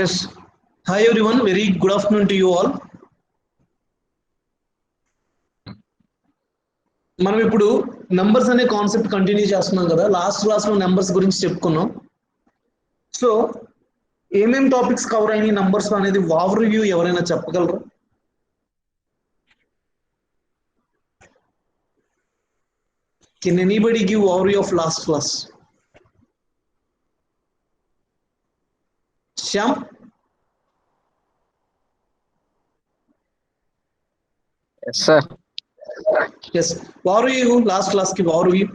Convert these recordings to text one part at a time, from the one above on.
Yes. Hi everyone, very good afternoon to you all. మనం ఇప్పుడు numbers అనే concept continue చేస్తున్నాం కదా. లాస్ట్ క్లాస్ లో నంబర్స్ గురించి చెప్పుకున్నాం. సో ఏమేం టాపిక్స్ కవర్ అయినాయి నంబర్స్ అనేది ఓవర్ రివ్యూ ఎవరైనా చెప్పగలరు? Can anybody give overview of last class? Shyam? Yes, sir. Yes, overview last class కి overview.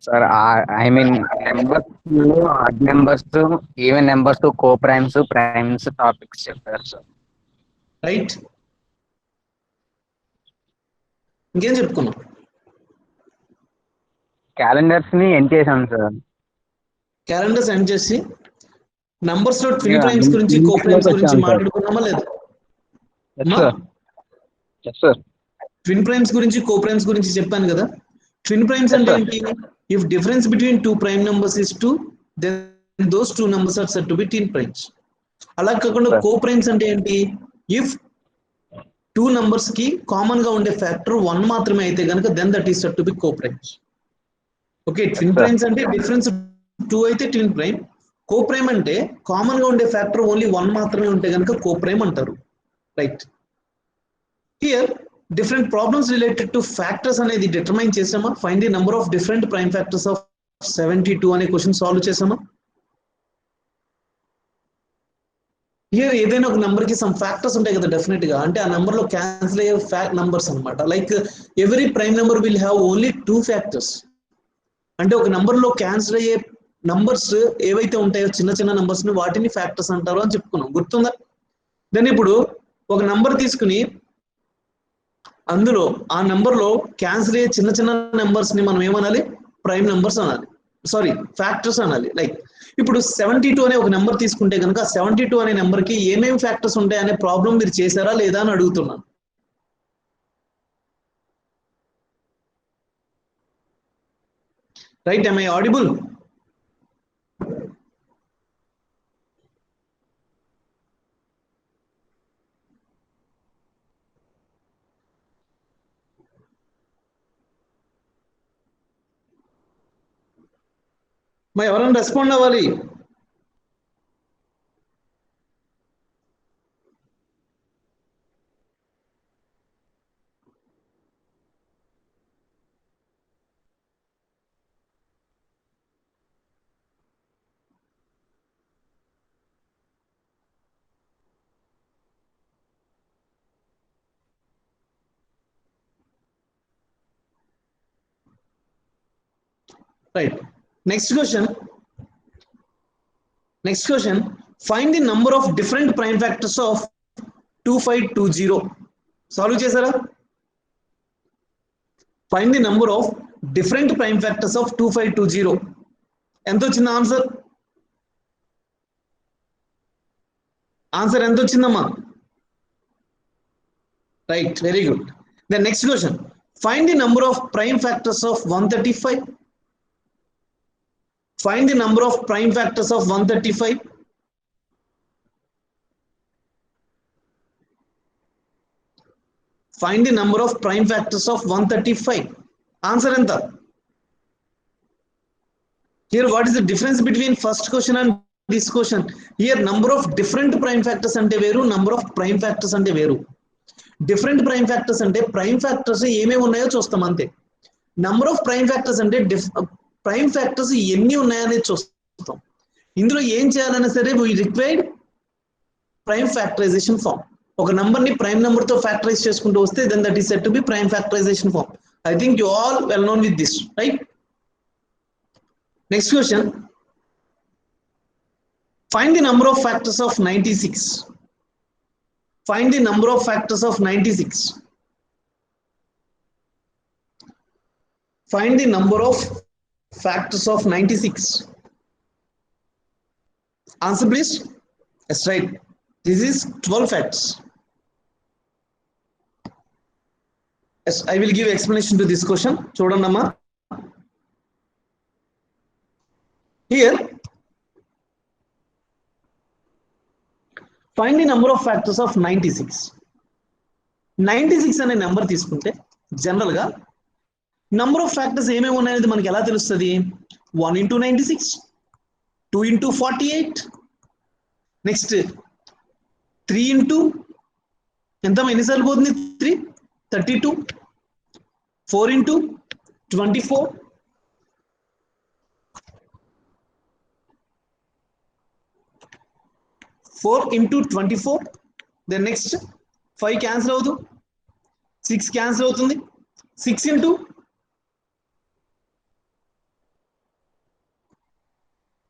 Sir, I mean numbers, odd numbers, even numbers to co-primes, primes topics చెప్పారు sir. Right, ఇంకేం చెప్పుకున్నాం? Calendars ని end చేశాం sir. Calendars end చేసి numbers లో twin primes గురించి co primes గురించి మాట్లాడుకున్నామా లేదా? Yes sir. ట్విన్ ప్రైమ్స్ గురించి కో ప్రైమ్స్ గురించి చెప్పాను కదా. ట్విన్ ప్రైమ్స్ అంటే ఏంటి? If difference between two prime numbers is 2, then those two numbers are said to be twin primes. అలా కాకుండా కో ప్రైమ్స్ అంటే ఏంటి? ఇఫ్ టూ నంబర్స్ కి కామన్ గా ఉండే ఫ్యాక్టర్ 1 మాత్రమే అయితే గనుక then that is said to be coprimes. Okay, twin primes అంటే డిఫరెన్స్ 2 అయితే ట్విన్ ప్రైమ్. కో ప్రైమ్ అంటే కామన్ గా ఉండే ఫ్యాక్టర్ ఓన్లీ 1 మాత్రమే ఉంటే గనుక కో ప్రైమ్ అంటారు. Right, here different problems related to factors అనేది డిటర్మైన్ చేసామా. Find the number of different prime factors of 72 అనే క్వశ్చన్ సాల్వ్ చేసామా. హియర్ ఏదైనా ఒక నంబర్ కి సమ్ ఫ్యాక్టర్స్ ఉంటాయి కదా డెఫినెట్ గా, అంటే ఆ నంబర్ లో క్యాన్సిల్ అయ్యే నంబర్స్ అనమాట. Like every prime number will have only 2 factors. అంటే ఒక నంబర్ లో క్యాన్సిల్ అయ్యే నంబర్స్ ఏవైతే ఉంటాయో చిన్న చిన్న నంబర్స్ ని వాటిని ఫ్యాక్టర్స్ అంటారు అని చెప్పుకున్నాం, గుర్తుందా? దెన్ ఇప్పుడు ఒక నంబర్ తీసుకుని అందులో ఆ నెంబర్ లో క్యాన్సిల్ అయ్యే చిన్న చిన్న నెంబర్స్ ని మనం ఏమనాలి? ప్రైమ్ నెంబర్స్ అనాలి, సారీ ఫ్యాక్టర్స్ అనాలి. లైక్ ఇప్పుడు 72 అనే ఒక నెంబర్ తీసుకుంటే కనుక 72 అనే నెంబర్ కి ఏమేమి ఫ్యాక్టర్స్ ఉంటాయి అనే ప్రాబ్లం మీరు చేశారా లేదా అని అడుగుతున్నాను. Right, am I audible? మరి ఎవరైనా రెస్పాండ్ అవ్వాలి. Right, next question. Find the number of different prime factors of 2520. Solve చేశారా? Find the number of different prime factors of 2520. ఎంత వచ్చింది ఆన్సర్? ఆన్సర్ ఎంత వచ్చిందమ్మా? Right, very good. The next question. Find the number of prime factors of 135. Find the number of prime factors of 135. Find the number of prime factors of 135. Answer enta? Here what is the difference between first question and this question? Here number of different prime factors ante veru, number of prime factors ante veru. Different prime factors ante prime factors ఏమేమి ఉన్నాయో చూస్తాం అంతే. Number of prime factors ante prime factors ఎన్ని ఉన్నాయనే చూస్తాం. ఇందులో ఏం చేయాలన్నా సరే we required prime factorization form. ఒక నంబర్ ని ప్రైమ్ నెంబర్ తో ఫ్యాక్టరైజ్ చేసుకుంటూ వస్తే then that is said to be prime factorisation form. I think you all well known with this, right? Next question. Find the number of factors of 96. Find the number of factors of 96. Find the number of factors of 96. Answer please. yes, right, this is 12 factors. Yes, I will give explanation to this question. చూడండమ్మా. Here find the number of factors of 96. 96 అనే number తీసుకుంటే general గా number of factors ఏమేమి ఉన్నాయనేది మనకి ఎలా తెలుస్తుంది? 1 into 96, 2 into 48, next 3 into ఎంత ఎన్నిసార్లు పోతుంది 3, 32, 4 into 24, 4 into 24, then next 5 cancel అవుతూ 6 క్యాన్సిల్ అవుతుంది, 6 into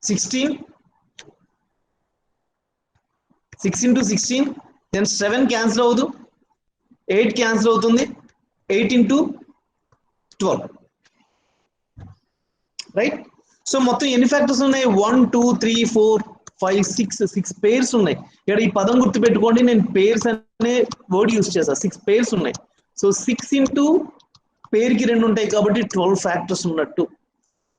16, 6 into 16, then 7 క్యాన్సిల్ అవుతూ 8 క్యాన్సిల్ అవుతుంది, 8 into 12, రైట్. సో మొత్తం ఎన్ని ఫ్యాక్టర్స్ ఉన్నాయి? 1 2 3 4 5 6 పేర్స్ ఉన్నాయి. ఇక్కడ ఈ పదం గుర్తుపెట్టుకోండి, నేను పేర్స్ అనే వర్డ్ యూస్ చేసా. 6 పేర్స్ ఉన్నాయి. సో 6 into పేరుకి 2 ఉంటాయి కాబట్టి 12 ఫ్యాక్టర్స్ ఉన్నట్టు.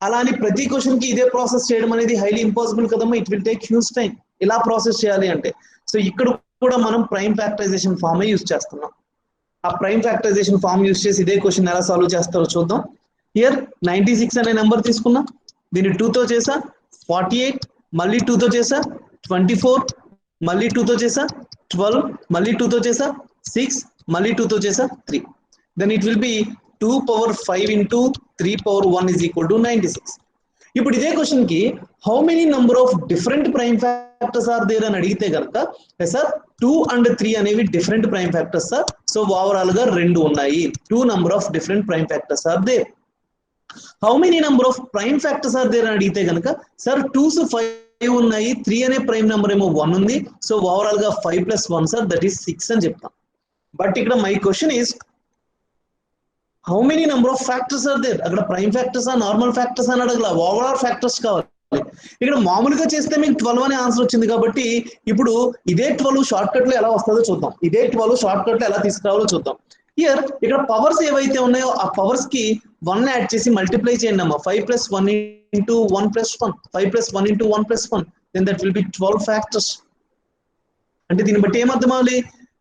అలా అని ప్రతి క్వశ్చన్ కి ఇదే ప్రాసెస్ చేయడం అనేది హైలీ ఇంపాసిబుల్ కదమ్మా. It will take huge time ఇలా ప్రాసెస్ చేయాలి అంటే. సో ఇక్కడ కూడా మనం ప్రైమ్ ఫ్యాక్టరైజేషన్ ఫామ్ యూస్ చేస్తున్నాం. ఆ ప్రైమ్ ఫ్యాక్టరైజేషన్ ఫామ్ యూస్ చేసి ఇదే క్వశ్చన్ ఎలా సాల్వ్ చేస్తారో చూద్దాం. హియర్ 96 అనే నెంబర్ తీసుకున్నా, దీన్ని 2 తో చేసా 48, మళ్ళీ 2 తో చేసా 24, మళ్ళీ 2 తో చేసా 12, మళ్ళీ 2 తో చేసా 6, మళ్ళీ 2 తో చేసా 3. Then it will be 2 power 5 into 3 power 1 is equal to 96. ఇప్పుడు ఇదే క్వశ్చన్ కి how many number of different prime factors are there అని అడిగితే కనుక సార్ 2 and 3 అనేవి different prime factors sir. So overall గా 2 ఉన్నాయి. 2 number of different prime factors are there. How many number of prime factors are there అని అడిగితే కనుక sir 2s 5 ఉన్నాయి, 3 అనే ప్రైమ్ నెంబర్ ఏమో 1 ఉంది. సో ఓవరాల్ గా 5 + 1 సార్ దట్ ఈస్ 6 అని చెప్తాం. బట్ ఇక్కడ my question is how many number of factors are there. అక్కడ ప్రైమ్ ఫ్యాక్టర్స్ నార్మల్ ఫ్యాక్టర్స్ అని అడగల, ఓవరాల్ ఫ్యాక్టర్స్ కావాలి. ఇక్కడ మామూలుగా చేస్తే మీకు 12 అనే ఆన్సర్ వచ్చింది కాబట్టి ఇప్పుడు ఇదే 12 షార్ట్ కట్ లో ఎలా వస్తుందో చూద్దాం. ఇదే 12 షార్ట్ కట్ లో ఎలా తీసుకురావాలో చూద్దాం. హియర్ ఇక్కడ పవర్స్ ఏవైతే ఉన్నాయో ఆ పవర్స్ కి 1 యాడ్ చేసి మల్టిప్లై చేయండి అమ్మా. 5 + 1 into 1 + 1, 5 + 1 into 1 + 1, then that will be 12 factors. అంటే దీన్ని బట్టి ఏమర్థం అవ్వాలి?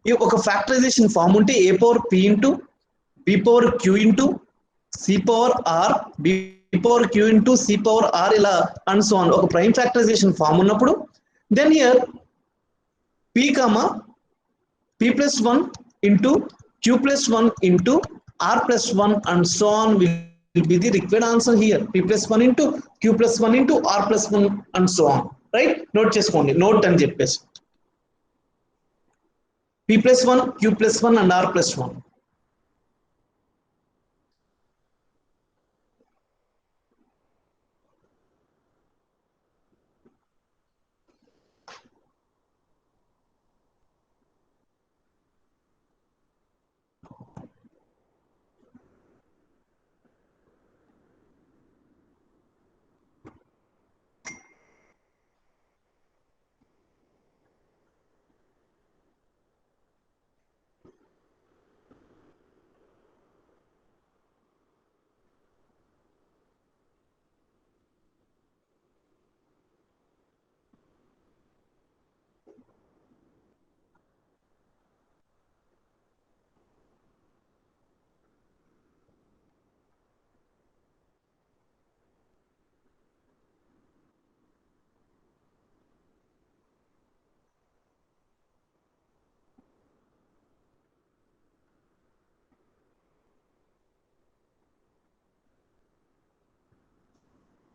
ఈ ఒక ఫ్యాక్టరైజేషన్ ఫామ్ ఉంటే a power p into b power q into c power r, b power q into c power r ఇలా అండ్ సో ఆన్ ఒక ప్రైమ్ ఫ్యాక్టరైజేషన్ ఫామ్ ఉన్నప్పుడు then here p, p + 1 into q + 1 into r + 1 and so on will be the required answer here. p + 1 into q + 1 into r + 1 and so on, right. Note చేసుకోండి, note అని చెప్పేసి p + 1, q + 1 and r + 1.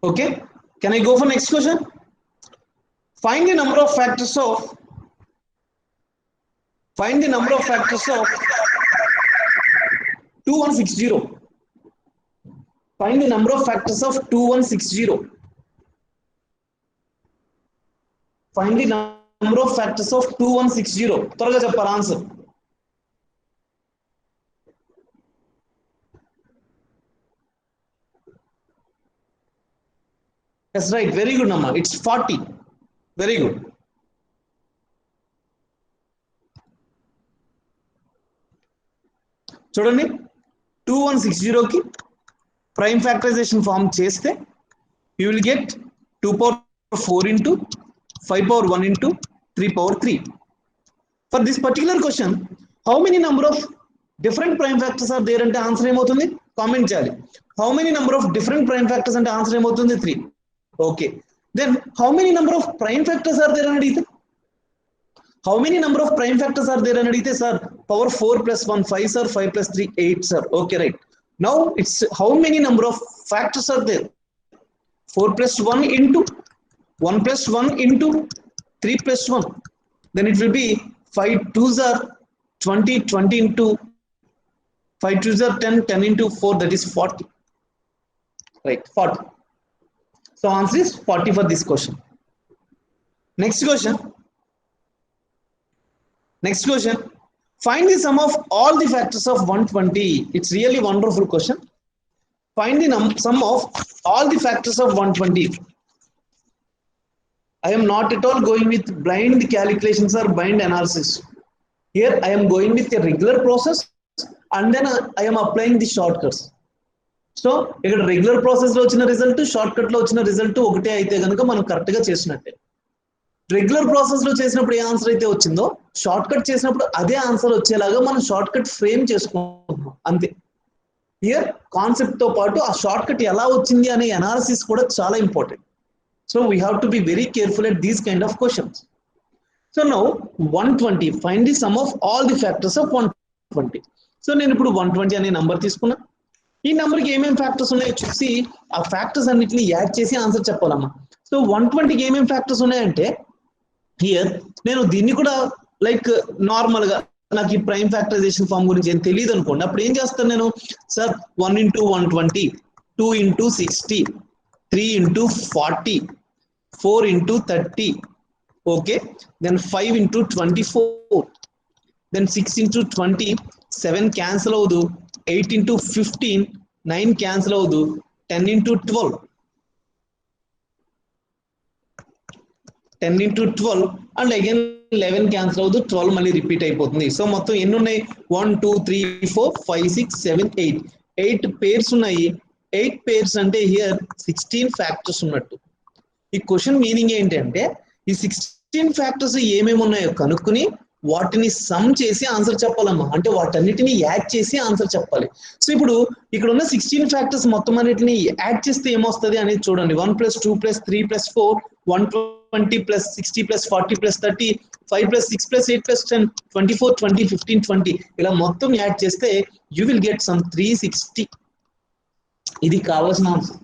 Okay, can I go for next question? Find the number of factors of 2160. Find the number of factors of 2160. Find the number of factors of 2160. త్వరగా చెప్పాలి answer. That's right, very good Namma, it's 40. Very good. చూడండి 2160 కి prime factorisation form చేస్తే you will get 2 power 4 into 5 power 1 into 3 power 3. For this particular question, how many number of different prime factors are there ante answer ఏమవుతుంది comment చేయాలి. How many number of different prime factors ante answer ఏమవుతుంది 3. Okay, then how many number of prime factors are there అని అడిగితే how many number of prime factors are there అని అడిగితే sir power 4 plus 1 5 sir, 5 plus 3 8 sir. Okay, right. Now it's how many number of factors are there? 4 plus 1 into 1 plus 1 into 3 plus 1. Then it will be 5 2s are 20, 20 into 5 2s are 10, 10 into 4, that is 40. Right, 40. So answer is 40 for this question. Next question. Next question. Find the sum of all the factors of 120. It's really wonderful question. Find the sum of all the factors of 120. I am not at all going with blind calculations or blind analysis. Here I am going with a regular process and then I am applying the shortcuts. So ఇక్కడ regular process లో వచ్చిన result short cut లో వచ్చిన result ఒకటే అయితే కనుక మనం correct గా చేసినట్టే. రెగ్యులర్ ప్రాసెస్ లో చేసినప్పుడు ఏ ఆన్సర్ అయితే వచ్చిందో షార్ట్ కట్ చేసినప్పుడు అదే ఆన్సర్ వచ్చేలాగా మనం షార్ట్ కట్ ఫ్రేమ్ చేసుకుంటున్నాం అంతే. హియర్ కాన్సెప్ట్ తో పాటు ఆ షార్ట్ కట్ ఎలా వచ్చింది అనే అనాలిసిస్ కూడా చాలా important. So we have to be very careful at these kind of questions. So now 120, find the sum of all the factors of 120. So నేను ఇప్పుడు 120 అనే నంబర్ తీసుకున్నా. ఈ నంబర్ కి ఏమేం ఫ్యాక్టర్స్ ఉన్నాయో చూసి ఆ ఫ్యాక్టర్స్ అన్నిటిని యాడ్ చేసి ఆన్సర్ చెప్పాలమ్మా. సో 120 కి ఏమేం ఫ్యాక్టర్స్ ఉన్నాయంటే హియర్ నేను దీన్ని కూడా లైక్ నార్మల్ గా నాకు ఈ ప్రైమ్ ఫ్యాక్టరైజేషన్ ఫార్మ్ గురించి ఏం తెలియదు అనుకోండి, అప్పుడు ఏం చేస్తాను నేను sir 1 into 120, 2 into 60, 3 into 40, 4 into 30, okay, then 5 into 24, then 6 into 20, 7 cancel avadu, 8 into 15, 9 cancel avadu, 10 into 12, 10 into 12 and again 11 cancel avadu, 12 mali repeat అయిపోతుంది. సో మొత్తం ఎన్ని ఉన్నాయి 1 2 3 4 5 6 7 8 8 pairs ఉన్నాయి. 8 pairs అంటే హియర్ 16 ఫ్యాక్టర్స్ ఉన్నట్టు. ఈ క్వశ్చన్ మీనింగ్ ఏంటంటే ఈ 16 ఫ్యాక్టర్స్ ఏమేమి ఉన్నాయో కనుక్కుని వాటిని సమ్ చేసి ఆన్సర్ చెప్పాలమ్మా. అంటే వాటన్నిటిని యాడ్ చేసి ఆన్సర్ చెప్పాలి. సో ఇప్పుడు ఇక్కడ ఉన్న 16 ఫ్యాక్టర్స్ మొత్తం అన్నిటిని యాడ్ చేస్తే ఏమొస్తుంది అనేది చూడండి. 1 + 2 + 3 + 4, 120 + 60 + 40 + 30, 5 + 6 + 8 + 10, 24 20 15 20 ఇలా మొత్తం యాడ్ చేస్తే యూ విల్ గెట్ సమ్ 360. ఇది కావాల్సిన ఆన్సర్.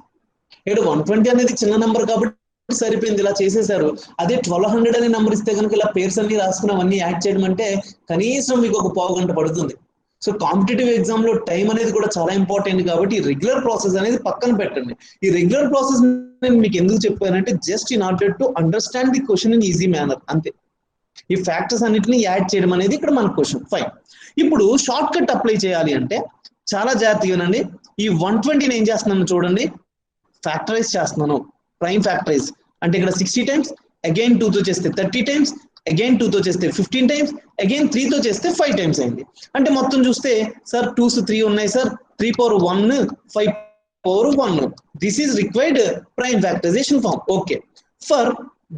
ఇక్కడ 120 అనేది చిన్న నెంబర్ కాబట్టి సరిపోయింది, ఇలా చేసేసారు. అదే 1200 అనే నెంబర్ ఇస్తే కనుక ఇలా పేర్స్ అన్ని రాసుకుని అవన్నీ యాడ్ చేయడం అంటే కనీసం మీకు ఒక పావు గంట పడుతుంది. సో కాంపిటేటివ్ ఎగ్జామ్ లో టైం అనేది కూడా చాలా ఇంపార్టెంట్ కాబట్టి ఈ రెగ్యులర్ ప్రాసెస్ అనేది పక్కన పెట్టండి. ఈ రెగ్యులర్ ప్రాసెస్ నేను మీకు ఎందుకు చెప్పానంటే just in order to understand the question in easy manner అంతే. ఈ ఫ్యాక్టర్స్ అన్నిటిని యాడ్ చేయడం అనేది ఇక్కడ మన క్వశ్చన్. ఫైన్. ఇప్పుడు షార్ట్ కట్ అప్లై చేయాలి అంటే చాలా జాగ్రత్తగానండి. ఈ 120 ఏం చేస్తున్నాను చూడండి, ఫ్యాక్టరైజ్ చేస్తున్నాను. ప్రైమ్ ఫ్యాక్టరైజ్ అంటే ఇక్కడ 60 times, అగైన్ 2 తో చేస్తే 30 times, అగైన్ 2 తో చేస్తే 15 times, అగైన్ 3 తో చేస్తే 5 times అయింది. అంటే మొత్తం చూస్తే సార్ 2s 3 ఉన్నాయి sir, 3 power 1, 5 power 1. This is required prime factorisation form. Okay, for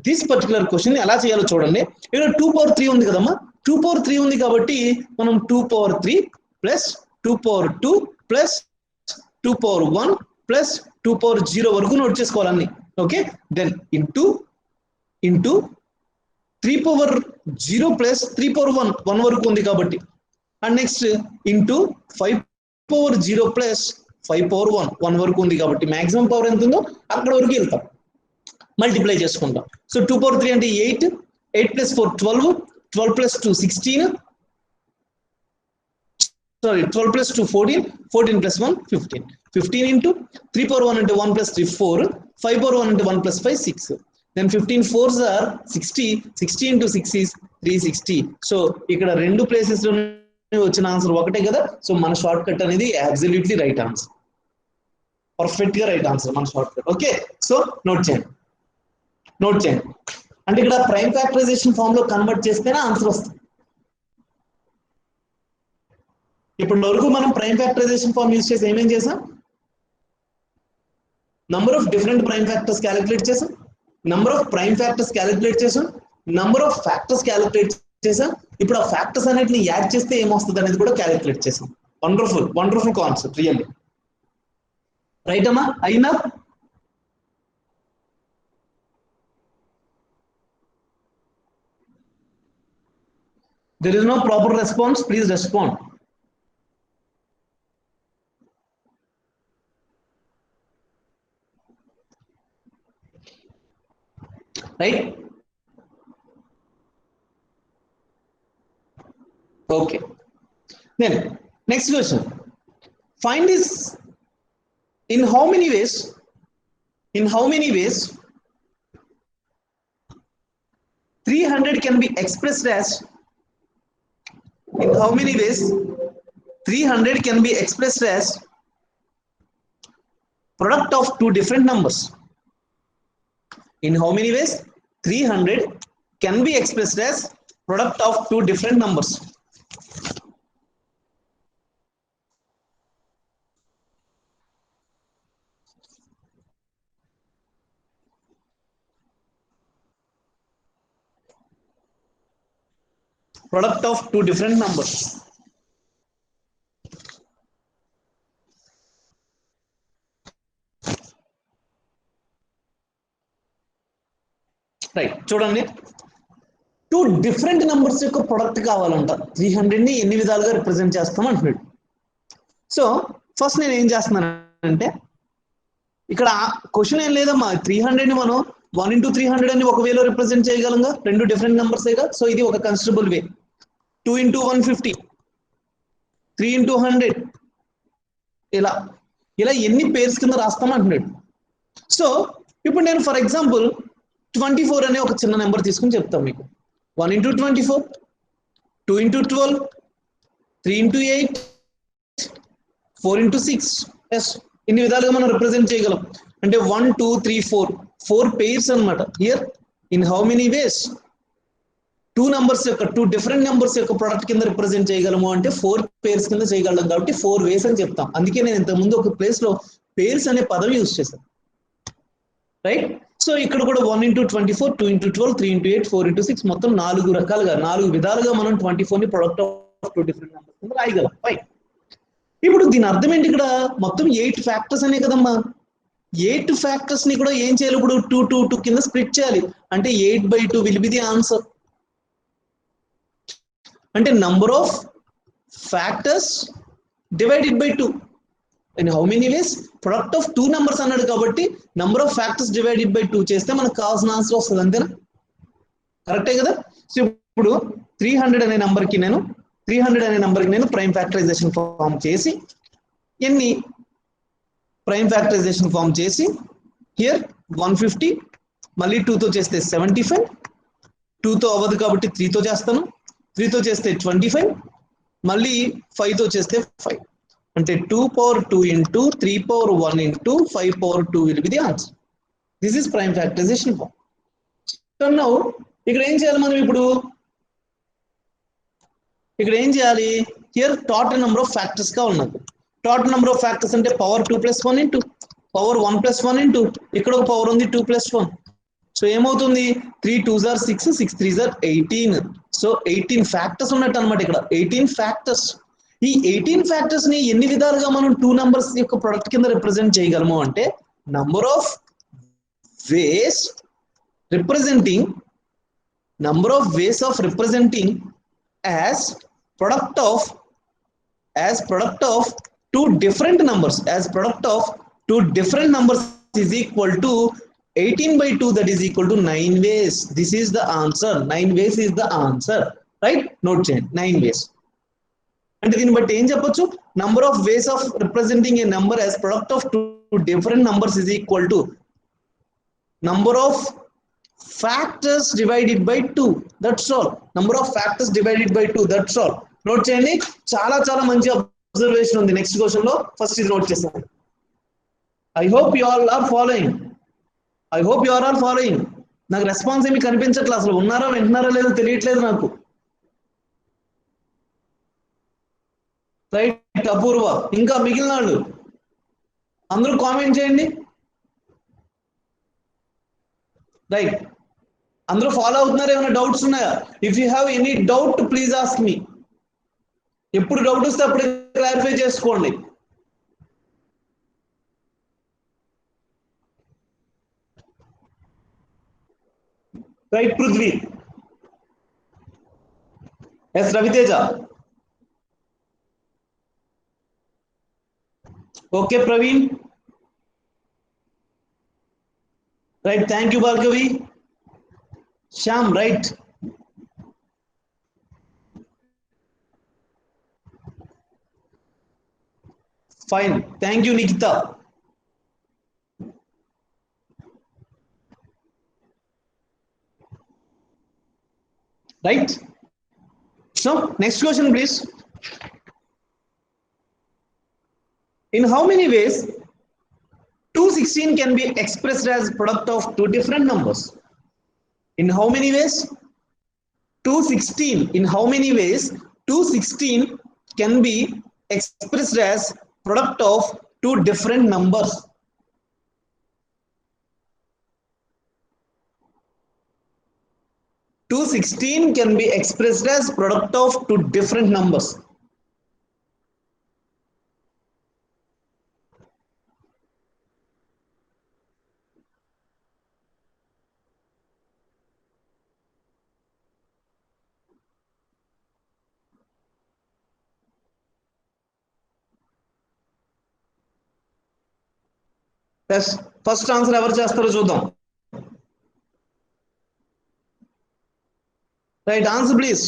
this particular question ఎలా చేయాలో చూడండి. ఇక్కడ 2 power 3 ఉంది కదమ్మా, 2 power 3 ఉంది కాబట్టి మనం 2 power 3 plus 2 power 2 plus 2 power 1 plus 2 power 0 వరకు నోట్ చేసుకోవాలని. Okay, then into 3 power 0 plus 3 power 1 వరకు ఉంది కాబట్టి, and next into 5 power 0 plus 5 power 1 వరకు ఉంది కాబట్టి మాక్సిమం పవర్ ఎంత ఉందో అక్కడ వరకు వెళ్తాం, మల్టిప్లై చేసుకుంటాం. సో 2 power 3 అంటే 8, 8 plus 4 12, 12 plus 2 16, sorry 12 plus 2 14, 14 plus 1 15, 15 into 3 power 1 అంటే 1 plus 3 4, 5 power 1 అంటే 1 plus 5 6, then 15 4s are 60, 60 into 6 is 360. So ఇక్కడ రెండు ప్లేసెస్ లో వచ్చిన ఆన్సర్ ఒకటే కదా. సో మన షార్ట్ కట్ అనేది అబ్సల్యూట్లీ రైట్ ఆన్సర్, పర్ఫెక్ట్ గా రైట్ ఆన్సర్ మన short cut. Okay, so note చేయండి. అంటే ఇక్కడ ప్రైమ్ ఫ్యాక్టరైజేషన్ ఫామ్ లో కన్వర్ట్ చేస్తేనే ఆన్సర్ వస్తుంది. ఇప్పటి వరకు మనం ప్రైమ్ ఫ్యాక్టరైజేషన్ ఫామ్ యూజ్ చేసి ఏమేం చేసాం, number of different prime factors calculate చేసాం, number of prime factors calculate చేసాం, నంబర్ ఆఫ్ ఫ్యాక్టర్స్ క్యాలిక్యులేట్ చేసాం, ఇప్పుడు ఆ ఫ్యాక్టర్స్ అన్నిటిని యాడ్ చేస్తే ఏమొస్తుంది అనేది కూడా క్యాలిక్యులేట్ చేసాం. Wonderful concept really. రైట్ అమ్మా, అయిందా? There is no proper response, please respond. Right? Okay. Then next question. Find this in how many ways? In how many ways 300 can be expressed as? In how many ways 300 can be expressed as product of two different numbers? In how many ways 300 can be expressed as product of two different numbers? Product of two different numbers. Right, చూడండి, two different numbers యొక్క product కావాలంట. 300 ని ఎన్ని విధాలుగా represent చేస్తాం అంటున్నాడు. So first నేను ఏం చేస్తున్నానంటే, ఇక్కడ క్వశ్చన్ ఏం లేదమ్మా, 300 ని మనం 1 into 300 అని ఒక వేలో రిప్రజెంట్ చేయగలంగా, రెండు డిఫరెంట్ నెంబర్సేగా. సో ఇది ఒక కన్సిడరబుల్ వే. 2 into 150, 3 into 100, ఇలా ఇలా ఎన్ని పేర్స్ కింద రాస్తాం అంటున్నాడు. సో ఇప్పుడు నేను ఫర్ ఎగ్జాంపుల్ 24 అనే ఒక చిన్న నెంబర్ తీసుకుని చెప్తాం మీకు. 1 into 24, 2 into 12, 3 into 8, 4 into 6. Yes, ఇన్ని విధాలుగా మనం రిప్రజెంట్ చేయగలం. అంటే 1 2 3 4 పేర్స్ అనమాట. Here in how many ways two numbers యొక్క టూ డిఫరెంట్ నెంబర్స్ యొక్క ప్రొడక్ట్ కింద రిప్రజెంట్ చేయగలము అంటే 4 పేర్స్ కింద చేయగలం. కాబట్టి 4 వేస్ అని చెప్తాం. అందుకే నేను ఇంతకుముందు ఒక ప్లేస్ లో పేర్స్ అనే పదం యూజ్ చేశాను. రైట్. సో ఇక్కడ కూడా 1 into 24, 2 into 12, 3 into 8, 4 into 6, మొత్తం 4 రకాలుగా 4 విధాలుగా మనం 24 ని product of two different numbers కింద రాయగలం. రైట్. ఇప్పుడు దీని అర్థం ఏంటి, ఇక్కడ మొత్తం 8 ఫ్యాక్టర్స్ అనే కదమ్మా. 8 ఫ్యాక్టర్స్ ని కూడా ఏం చేయాలి, ఇప్పుడు 2 2 2 కింద స్ప్లిట్ చేయాలి. అంటే 8/2 విల్ బి ది ఆన్సర్. అంటే number of factors divided by 2. In how many ways product of two numbers అన్నాడు కాబట్టి number of factors divided by 2 చేస్తే మనకు కావాల్సిన ఆన్సర్ వస్తుంది. అంతేనా? కరెక్టే కదా? సో ఇప్పుడు 300 అనే నెంబర్కి నేను ప్రైమ్ ఫ్యాక్టరైజేషన్ ఫామ్ చేసి హియర్ 150, మళ్ళీ 2తో చేస్తే 75, 2తో అవ్వదు కాబట్టి 3తో చేస్తాను, 3తో చేస్తే 25, మళ్ళీ 5తో చేస్తే 5. అంటే 2 power 2 into 3 power 1 into 5 power 2 will be the answer. This is prime factorization form. So now ఇక్కడ ఏం చేయాలి మనం, ఇక్కడ ఏం చేయాలి, here total number of factors గా ఉన్నది. టోటల్ నెంబర్ ఆఫ్ ఫ్యాక్టర్స్ అంటే పవర్ 2 + 1 into పవర్ 1 + 1 into ఇక్కడ ఒక పవర్ ఉంది 2 + 1. సో ఏమవుతుంది, 3 2s are 6, 6 3s are 18. So 18 factors ఉన్నట్టు అనమాట. ఇక్కడ 18 ఫ్యాక్టర్స్. ఈ 18 ఫ్యాక్టర్స్ ని ఎన్ని విధాలుగా మనం టూ నంబర్స్ యొక్క ప్రొడక్ట్ కింద రిప్రజెంట్ చేయగలము అంటే number of ways of representing as product of two different numbers is equal to 18/2, that is equal to 9 ways. This is the answer. 9 ways is the answer. Right? Note change 9 ways. అంటే దీన్ని బట్టి ఏం చెప్పొచ్చు, number of ways of representing a number as product of two different numbers is equal to number of factors divided by 2. That's all. Number of factors divided by 2. That's all. Note చేయండి. చాలా చాలా మంచి observation ఉంది next question లో. First ఇది note చేస్తాను. I hope you all are following. నాకు response ఏమి కనిపించట్లేదు, అసలు ఉన్నారా వింటున్నారా లేదో తెలియట్లేదు నాకు. రైట్, అపూర్వ, ఇంకా మిగిలిన వాళ్ళు అందరూ కామెంట్ చేయండి. రైట్, అందరూ ఫాలో అవుతున్నారు? ఏమైనా డౌట్స్ ఉన్నాయా? If you have any doubt please ask me. ఎప్పుడు డౌట్ వస్తే అప్పుడు క్లారిఫై చేసుకోండి. Right Prithvi. Yes Raviteja. Okay Praveen. Right, thank you Bhargavi. Shyam right. Fine, thank you Nikhita. Right? So, next question, please. In how many ways 216 can be expressed as product of two different numbers? In how many ways? 216. In how many ways 216 can be expressed as product of two different numbers? Two 16 can be expressed as product of two different numbers. Yes, first answer ఎవరు చేస్తారో చూద్దాం. Right, answer please.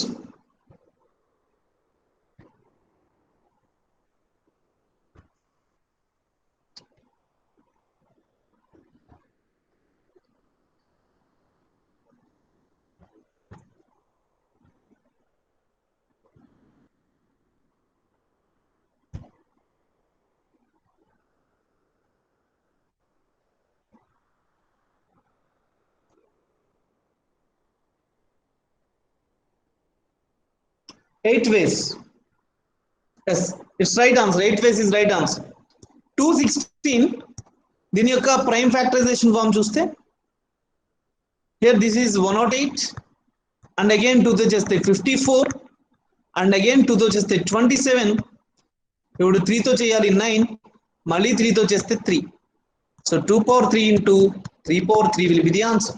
Eight ways. Yes, it's right answer. 8 ways is right answer. 216 దీని యొక్క prime factorisation form చూస్తే here this is 108 and again 2 తో చేస్తే 54 and again 2 తో చేస్తే 27. ఇప్పుడు 3 తో చేయాలి 9, మళ్ళీ 3 తో చేస్తే 3. So 2 power 3 into 3 power 3 will be the answer.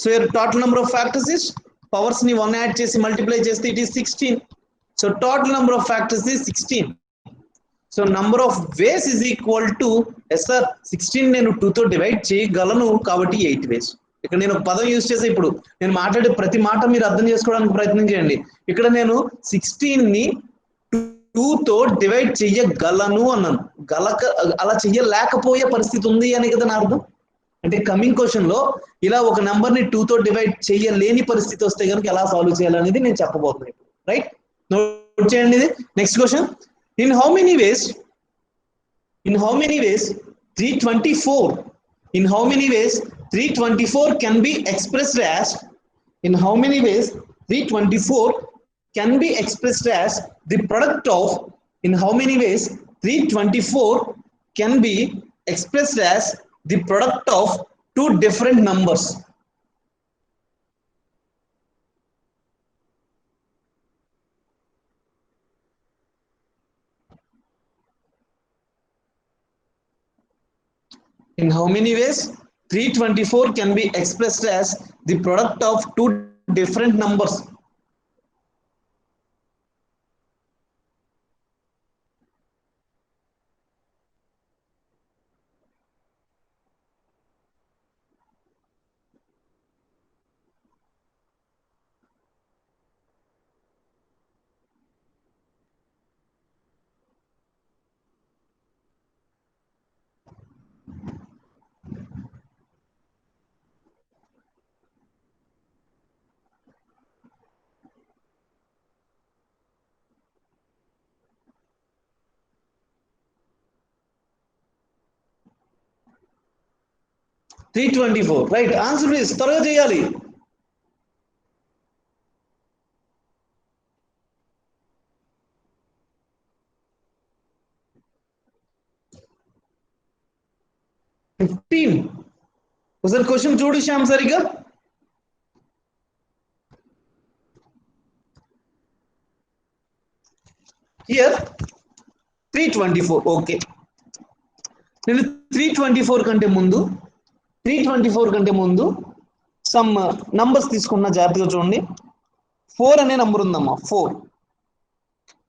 So your total number of factors is powers ni 1 add చేసి multiply చేస్తే it is 16. So total number of factors is 16. So number of ways is equal to yes sir 16 నేను 2 తో divide చేయగలను కాబట్టి 8 ways. ఇక్కడ నేను పదం use చేసే ఇప్పుడు నేను మాట్లాడే ప్రతి మాట మీరు అర్థం చేసుకోవడానికి ప్రయత్నం చేయండి. ఇక్కడ నేను 16 ని 2 తో డివైడ్ చేయగలను అన్నాను. అలా చేయలేకపోయే పరిస్థితి ఉంది అని కదా నా అర్థం. అంటే కమింగ్ క్వశ్చన్ లో ఇలా ఒక నెంబర్ ని 2 తో డివైడ్ చేయలేని పరిస్థితి వస్తే కనుక ఎలా సాల్వ్ చేయాలనేది నేను చెప్పబోతున్నాను. రైట్, నోట్ చేయండి ఇది. Next question. In how many ways 324 in how many ways 324 can be expressed as in how many ways 324 can be expressed as the product of in how many ways 324 can be expressed as the product of two different numbers? In how many ways 324 can be expressed as the product of two different numbers? Three 24. Right, answer please. త్వరగా చేయాలి. ఒకసారి question చూడు శ్యామ్ సరిగ్గా. Here 324. Okay, నేను 324 కంటే ముందు some numbers తీసుకున్న, జాగ్రత్తగా చూడండి. 4 అనే నంబర్ ఉందమ్మా. 4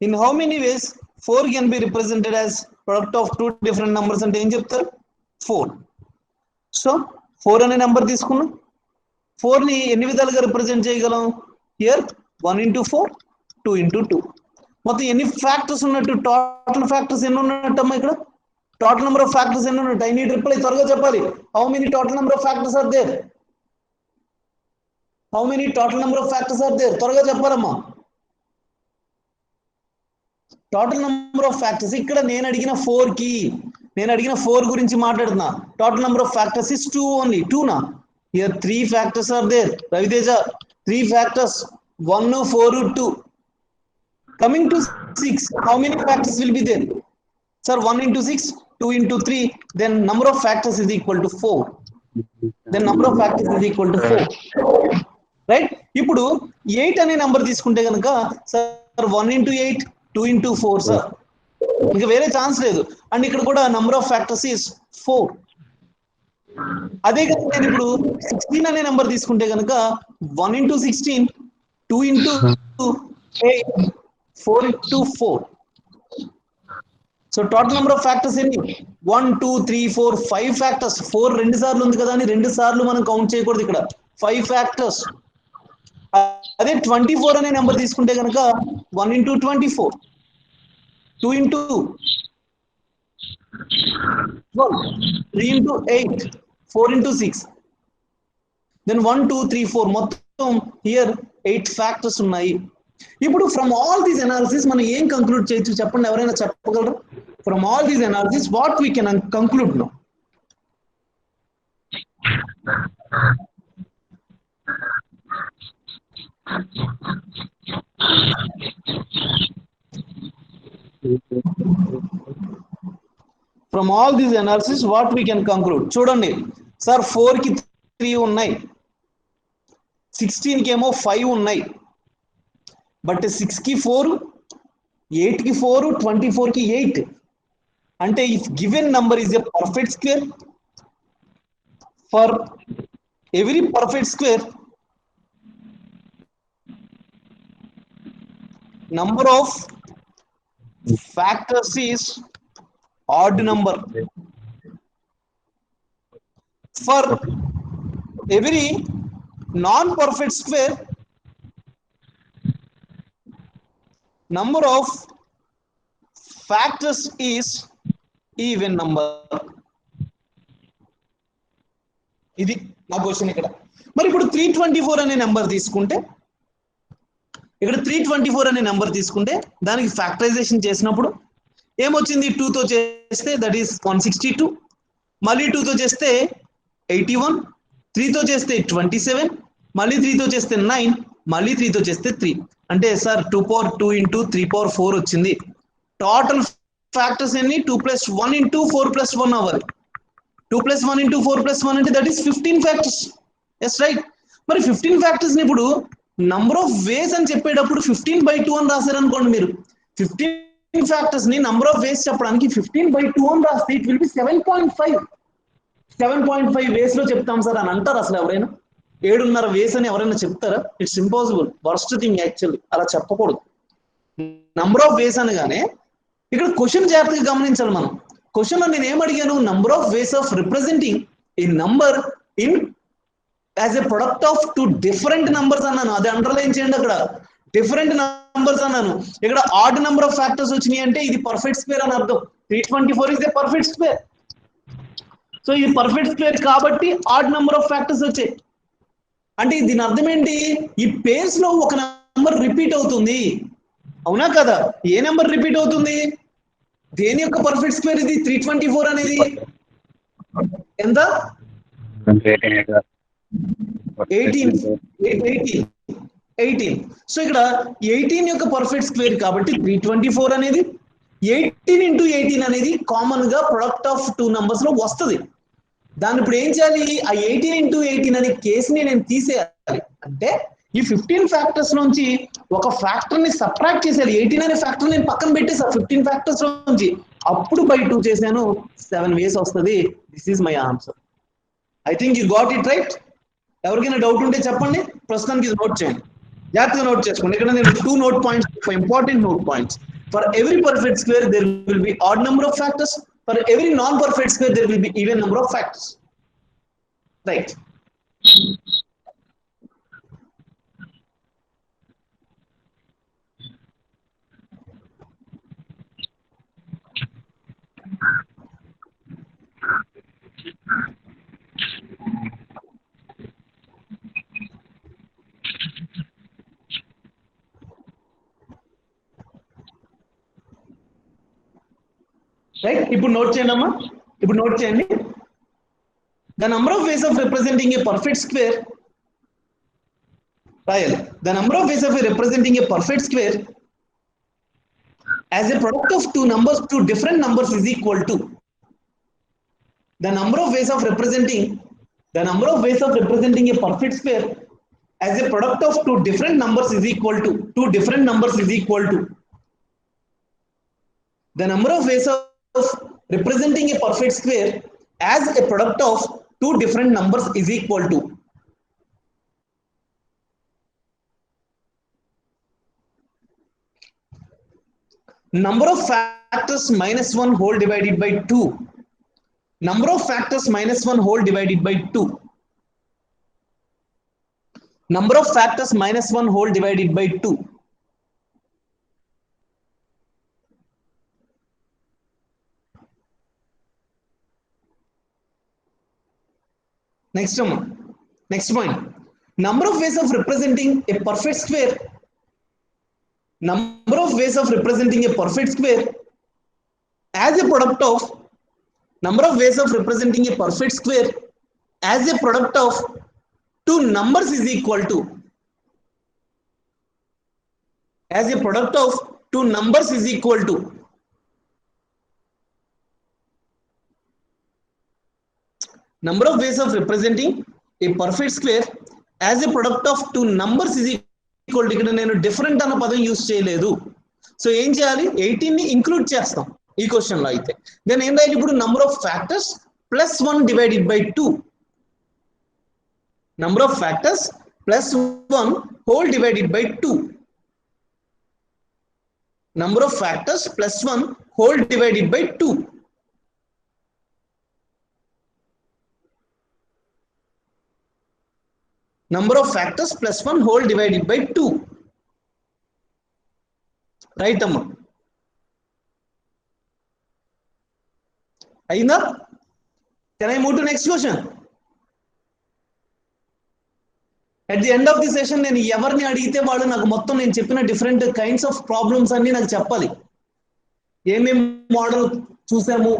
in how many ways 4 can be represented as product of 2 different numbers అంటే ఏం చెప్తారు? 4. సో 4 అనే నంబర్ తీసుకున్నాం. 4 ని ఎన్ని విధాలుగా రిప్రజెంట్ చేయగలం? Here 1 into 4, 2 into 2. మొత్తం ఎన్ని ఫ్యాక్టర్స్ ఉన్నట్టు? టోటల్ ఫ్యాక్టర్స్ ఎన్ని ఉన్నట్టమ్మా ఇక్కడ? టోటల్ నెంబర్ ఆఫ్ ఫ్యాక్టర్స్ ఎన్ని ఉన్నట్టు? ఐ నీడ్ రిప్లై, త్వరగా చెప్పాలి. How many total number of factors are there? How many total number of factors are there? త్వరగా చెప్పాలమ్మా. టోటల్ నెంబర్ ఆఫ్ ఫ్యాక్టర్స్ ఇక్కడ నేను అడిగిన 4 గురించి మాట్లాడుతున్నా. Total number of factors is 2 only. 2 నా? Here 3 factors are there. Raviteja, 3 factors, 1, 4, 2. Coming to 6, how many factors will be there? Sir, 1 into 6, 2 into 3, then number of factors is equal to 4. Then number of factors is equal to 4. Right? ఇప్పుడు 8 అనే number తీసుకుంటే కనుక sir 1 into 8, 2 into 4 sir. ఇంకా వేరే chance లేదు. And ఇక్కడ కూడా number of factors is 4. అదే కనుక నేను ఇప్పుడు 16 అనే నంబర్ తీసుకుంటే కనుక 1 into 16, 2 into 8, 4 into 4. So total number of factors ఎన్ని? 1, 2, 3, 4, 5 ఫ్యాక్టర్స్. 4 2 సార్లు ఉంది కదా అని 2 సార్లు మనం కౌంట్ చేయకూడదు ఇక్కడ. 5 ఫ్యాక్టర్స్. అదే 24 అనే నెంబర్ తీసుకుంటే కనుక 1 into 24, 2 into 12, 3 into 8, 4 into 6, then 1, 2, 3, 4. మొత్తం హియర్ 8 ఫ్యాక్టర్స్ ఉన్నాయి. ఇప్పుడు ఫ్రమ్ ఆల్ దీస్ అనాలిసిస్ మనం ఏం కంక్లూడ్ చేయొచ్చు చెప్పండి, ఎవరైనా చెప్పగలరు? From all these analysis what we can conclude now? From all these analysis what we can conclude? చూడండి సార్, 4 కి 3 ఉన్నాయి, 16 కి ఏమో 5 ఉన్నాయి. బట్ 6 కి 4, 8 కి 4, 24 కి 8. అంటే if given number is a perfect square, for every perfect square number of factors is odd number. For every non-perfect square, number of factors is even number. ఇది నా క్వశ్చన్ ఇక్కడ. మరి ఇప్పుడు 324 అనే నెంబర్ తీసుకుంటే, ఇక్కడ 324 అనే నెంబర్ తీసుకుంటే దానికి ఫ్యాక్టరైజేషన్ చేసినప్పుడు ఏమొచ్చింది? 2 తో చేస్తే దట్ ఈస్ 162, మళ్ళీ 2 తో చేస్తే 81, 3 తో చేస్తే 27, మళ్ళీ 3 తో చేస్తే 9, మళ్ళీ 3 తో చేస్తే 3. అంటే సార్ 2 power 2 into 3 power 4 వచ్చింది. టోటల్ ఫ్యాక్టర్స్ ఎన్ని? 2 plus 1 into 4 plus 1 అవ్వాలి. 2 plus 1 into 4 plus 1 అంటే that is 15 factors. Yes right. మరి 15 ఫ్యాక్టర్స్ ని ఇప్పుడు నంబర్ ఆఫ్ వేస్ అని చెప్పేటప్పుడు 15/2 అని రాశారనుకోండి. మీరు 15 ఫ్యాక్టర్స్ ని నంబర్ ఆఫ్ వేస్ చెప్పడానికి 15/2 అని రాస్తే ఇట్ విల్ బి 7.5. 7.5 వేస్ లో చెప్తాం సార్ అని అంటారు అసలు ఎవరైనా? 7.5 వేస్ అని ఎవరైనా చెప్తారా? It's impossible. Worst thing actually. అలా చెప్పకూడదు. నంబర్ ఆఫ్ వేస్ అనగానే ఇక్కడ క్వశ్చన్ జాగ్రత్తగా గమనించాలి మనం. క్వశ్చన్ లో నేను ఏం అడిగాను? Number of ways of representing A number in as a product of 2 different numbers అన్నాను. అది అండర్లైన్ చేయండి. అక్కడ డిఫరెంట్ నంబర్స్ అన్నాను. ఇక్కడ ఆడ్ నెంబర్ ఆఫ్ ఫ్యాక్టర్స్ వచ్చినాయి అంటే ఇది పర్ఫెక్ట్ స్క్వేర్ అని అర్థం. 324 is a perfect square. So ఇది పర్ఫెక్ట్ స్క్వేర్ కాబట్టి ఆడ్ నెంబర్ ఆఫ్ ఫ్యాక్టర్స్ వచ్చాయి. అంటే దీని అర్థం ఏంటి? ఈ పేర్స్ లో ఒక నెంబర్ రిపీట్ అవుతుంది. అవునా కదా? ఏ నెంబర్ రిపీట్ అవుతుంది? దేని యొక్క పర్ఫెక్ట్ స్క్వేర్ ఇది? 324 అనేది ఎంత? 18. సో ఇక్కడ 18 యొక్క పర్ఫెక్ట్ స్క్వేర్ కాబట్టి 324 అనేది 18 into 18 అనేది కామన్ గా ప్రొడక్ట్ ఆఫ్ 2 నంబర్స్ లో వస్తుంది. దాన్ని ఇప్పుడు ఏం చేయాలి? ఆ 18 into 18 అనే కేసుని నేను తీసేయాలి. అంటే ఈ 15 ఫ్యాక్టర్స్ నుంచి ఒక ఫ్యాక్టర్ ని సబ్ట్రాక్ట్ చేసేయాలి. 18 అనే ఫ్యాక్టర్ నేను పక్కన పెట్టేసా 15 ఫ్యాక్టర్స్ నుంచి, అప్పుడు బై 2 చేశాను, 7 వేస్ వస్తుంది. This is my answer. I think you got it right. ఎవరికైనా డౌట్ ఉంటే చెప్పండి, ప్రస్తుతానికి ఇది నోట్ చేయండి, జాగ్రత్తగా నోట్ చేసుకోండి. ఇక్కడ నేను 2 note points, important note points. For every perfect square there will be odd number of factors, for every non perfect square there will be even number of factors. Right. Right, ఇప్పుడు note చేయండి అమ్మా, ఇప్పుడు note చేయండి. The number of ways of representing a perfect square, రాయాలి. The number of ways of representing a perfect square as a product of two numbers, two different numbers is equal to the number of ways of representing a perfect square as a product of two different numbers is equal to the number of ways of representing a perfect square as a product of two different numbers is equal to number of factors minus 1 whole divided by 2. Number of factors minus 1 whole divided by 2. Number of factors minus 1 whole divided by 2. Next point. Number of ways of representing a perfect square. Number of ways of representing a perfect square as a product of number of ways of representing a perfect square as a product of two numbers is equal to number of ways of representing a perfect square as a product of two numbers is equal. ఇక్కడ నేను different అన్న పదం use చేయలేదు. So ఏం చేయాలి, 18 ని include చేస్తాం ఈ క్వశ్చన్ లో అయితే. దెన్ ఏం రాయాలి ఇప్పుడు, number of factors plus 1 divided by 2. Number of factors plus 1 whole divided by 2. Number of factors plus 1 whole divided by 2. Number of factors plus 1 whole divided by 2. Right, amma? Aina? Can I move to next question? At the end of the session, నేను ఎవరిని అడిగితే వాళ్ళు నాకు మొత్తం నేను చెప్పిన different kinds of problems అన్ని నాకు చెప్పాలి. ఏమేం మోడల్ చూసాము,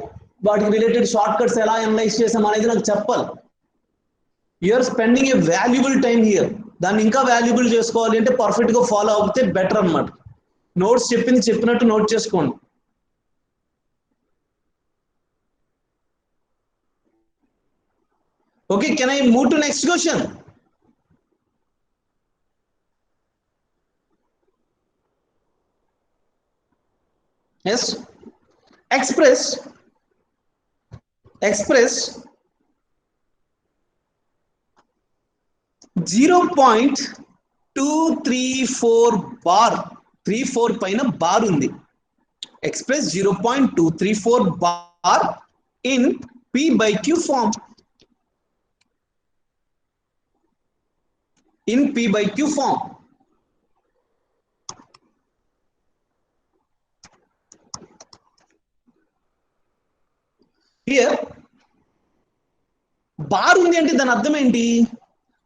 వాటికి రిలేటెడ్ షార్ట్ కట్స్ ఎలా అనలైజ్ చేసాము అనేది నాకు చెప్పాలి. You are spending a valuable time here. దాన్ని ఇంకా వాల్యుబుల్ చేసుకోవాలి అంటే పర్ఫెక్ట్ గా ఫాలో అవుతే బెటర్ అన్నమాట. నోట్స్ చెప్పినట్టు నోట్ చేసుకోండి. Okay, can I move to next question? Yes, express 0.234 bar, 34 పైన బార్ ఉంది. Express 0.234 bar in P by Q form. In P by Q form. Here bar ఉంది అంటే దాని అర్థం ఏంటి?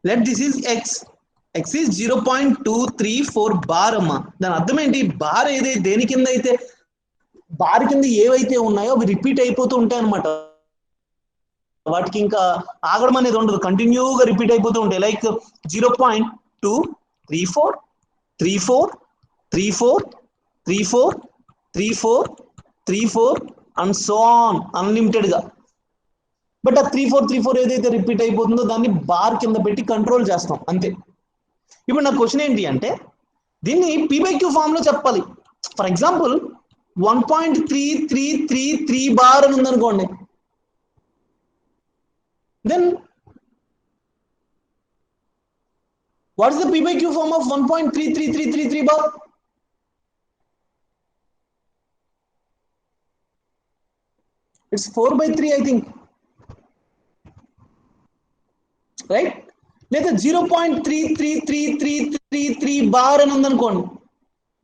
Let this is x. X is 0.234 bar అమ్మా. దాని అర్థం ఏంటి? బార్ ఏదైతే దేని కింద అయితే బార్ కింద ఏవైతే ఉన్నాయో అవి రిపీట్ అయిపోతూ ఉంటాయి అన్నమాట. వాటికి ఇంకా ఆగడం అనేది ఉండదు, కంటిన్యూగా రిపీట్ అయిపోతూ ఉంటాయి. Like 0.234 34 34 34 34 34 and so on unlimited గా. బట్ ఆ 34 34 ఏదైతే రిపీట్ అయిపోతుందో దాన్ని బార్ కింద పెట్టి కంట్రోల్ చేస్తాం అంతే. ఇప్పుడు నా క్వశ్చన్ ఏంటి అంటే దీన్ని p/q ఫామ్ లో చెప్పాలి. ఫర్ ఎగ్జాంపుల్ 1.3333 బార్ అని ఉందనుకోండి, then what is the p/q form of 1.3333 bar? It's 4/3, I think, right? లేదా 0.333333 బార్ అని ఉందనుకోండి,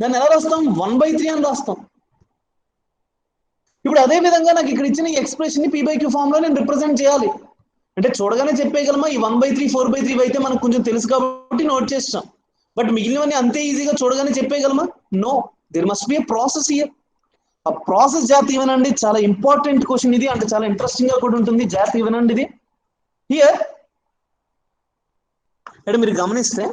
దాన్ని ఎలా రాస్తాం? 1/3 అని రాస్తాం. ఇప్పుడు అదే విధంగా నాకు ఇక్కడ ఇచ్చిన ఈ ఎక్స్ప్రెషన్ ని p/q ఫామ్ లో నేను రిప్రజెంట్ చేయాలి అంటే చూడగానే చెప్పేయగలమా? ఈ 1/3 4/3 అయితే మనకు కొంచెం తెలుసు కాబట్టి నోట్ చేస్తాం, బట్ మిగిలినవన్నీ అంతే ఈజీగా చూడగానే చెప్పేయగలమా? No, there must be a process here. ఆ ప్రాసెస్ జాగ్రత్త ఇవ్వనండి, చాలా ఇంపార్టెంట్ క్వశ్చన్ ఇది, అంటే చాలా ఇంట్రెస్టింగ్ గా కూడా ఉంటుంది. జాగ్రత్త ఇవ్వనండి ఇది. హియర్ అంటే మీరు గమనిస్తే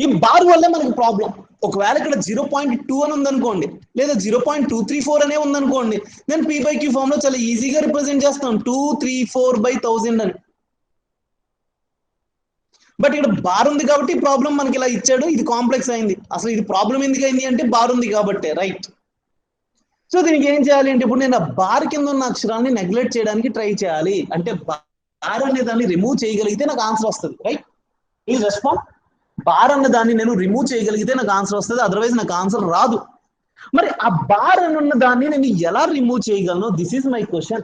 ఈ బార్ వల్లే మనకి ప్రాబ్లం. ఒకవేళ ఇక్కడ 0.2 అని ఉందనుకోండి, లేదా 0.234 అనే ఉందనుకోండి, నేను p/q ఫామ్ లో చాలా ఈజీగా రిప్రజెంట్ చేస్తాం 234/1000 అని. బట్ ఇక్కడ బార్ ఉంది కాబట్టి ప్రాబ్లం మనకి ఇలా ఇచ్చాడు, ఇది కాంప్లెక్స్ అయింది. అసలు ఇది ప్రాబ్లం ఎందుకు అయింది అంటే బార్ ఉంది కాబట్టి, రైట్? సో దీనికి ఏం చేయాలి అంటే ఇప్పుడు నేను ఆ బార్ కింద ఉన్న అక్షరాన్ని నెగ్లెక్ట్ చేయడానికి ట్రై చేయాలి. అంటే బార్ అనే దాన్ని రిమూవ్ చేయగలిగితే నాకు ఆన్సర్ వస్తుంది, రైట్? Please respond. బార్ అన్న దాన్ని నేను రిమూవ్ చేయగలిగితే నాకు ఆన్సర్ వస్తుంది, అదర్వైజ్ నాకు ఆన్సర్ రాదు. మరి ఆ బార్ అని ఉన్న దాన్ని నేను ఎలా రిమూవ్ చేయగలను? This is my question.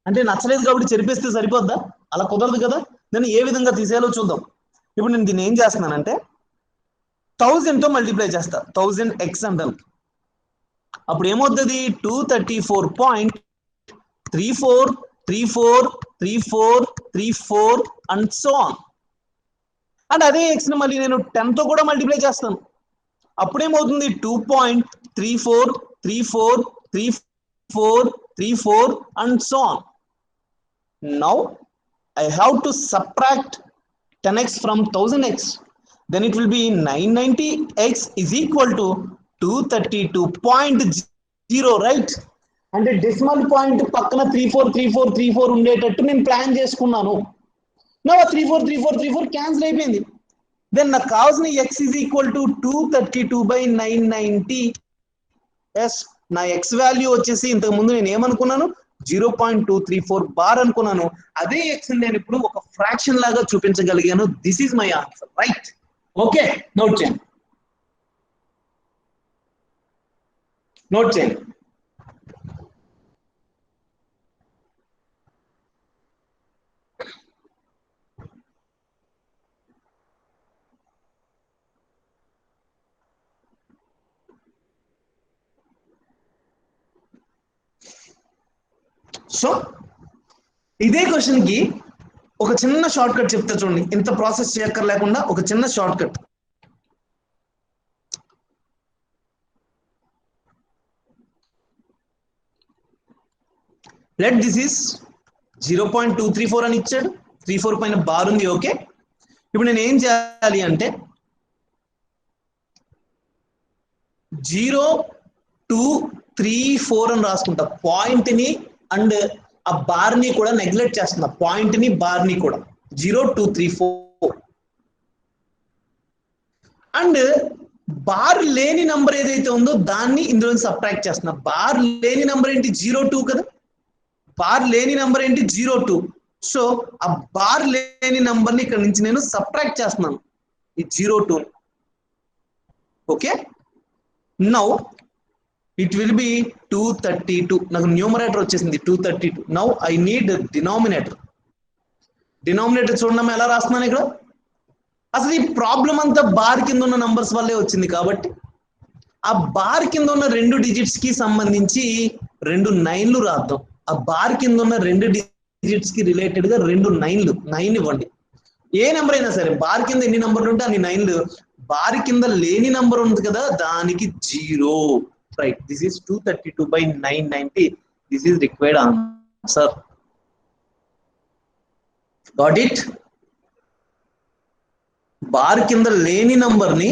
అంటే నచ్చలేదు కాబట్టి చెరిపేస్తే సరిపోద్దా? అలా కుదరదు కదా. నేను ఏ విధంగా తీసేయాలో చూద్దాం. ఇప్పుడు నేను దీన్ని ఏం చేస్తున్నానంటే 1000 తో మల్టిప్లై చేస్తా, 1000x అంటాను. అప్పుడు ఏమవుతుంది? 234.34343434 అండ్ సో ఆన్. అండ్ అదే x ని మళ్ళీ నేను 10 తో కూడా మల్టిప్లై చేస్తాను. అప్పుడేమవుతుంది? 2.34343434 and so on. Now I have to subtract 10x from 1000x. Then it will be 990x is equal to 232.0, right? అంటే డెసిమల్ పాయింట్ పక్కన 343434 ఉండేటట్టు నేను ప్లాన్ చేసుకున్నాను. నా 343434 క్యాన్సిల్ అయిపోయింది. దెన్ నాకు కావాల్సిన x is equal to 232/990. Yes, నా x వాల్యూ వచ్చేసి ఇంతకు ముందు నేను ఏమనుకున్నాను? 0.234 బార్ అనుకున్నాను. అదే x నేను ఇప్పుడు ఒక ఫ్రాక్షన్ లాగా చూపించగలిగాను. This is my answer, right? Okay, note చేయండి, నోట్ చేయండి. సో ఇదే క్వశ్చన్ కి ఒక చిన్న షార్ట్ కట్ చెప్తా చూడండి. ఇంత ప్రాసెస్ చేయక్కర్లేకుండా ఒక చిన్న short cut. Let this is 0.234 అని ఇచ్చాడు, 34 పైన బార్ ఉంది. ఓకే, ఇప్పుడు నేను ఏం చేయాలి అంటే 0.234 అని రాసుకుంటా. పాయింట్ ని అండ్ ఆ బార్ ని కూడా నెగ్లెక్ట్ చేస్తున్నా, పాయింట్ ని బార్ ని కూడా. 0.234 అండ్ బార్ లేని నంబర్ ఏదైతే ఉందో దాన్ని ఇందులో సబ్ట్రాక్ట్ చేస్తున్నా. బార్ లేని నంబర్ ఏంటి? 0.2 కదా. బార్ లేని నంబర్ ఏంటి? 0.2. సో ఆ బార్ లేని నంబర్ ని ఇక్కడ నుంచి నేను సబ్ట్రాక్ట్ చేస్తున్నాను, ఈ 0.2. Okay, now it will be 232. నాకు న్యూమరేటర్ వచ్చేసింది 232. Now I need denominator. Denominator చూడడం ఎలా రాస్తున్నాను ఇక్కడ? అసలు ఈ ప్రాబ్లం అంతా బార్ కింద ఉన్న నంబర్స్ వల్లే వచ్చింది కాబట్టి ఆ బార్ కింద ఉన్న 2 డిజిట్స్ కి సంబంధించి 2 9లు రాద్దాం. ఆ బార్ కింద ఉన్న 2 డిజిట్స్ కి రిలేటెడ్ గా 2 9లు 9 ఇవ్వండి. ఏ నెంబర్ అయినా సరే బార్ కింద ఎన్ని నంబర్లు ఉంటే అన్ని 9లు. బార్ కింద లేని నంబర్ ఉంది కదా, దానికి 0. Right, this is 232/990. This is required answer. Got it? Bar కింద లేని నంబర్ ని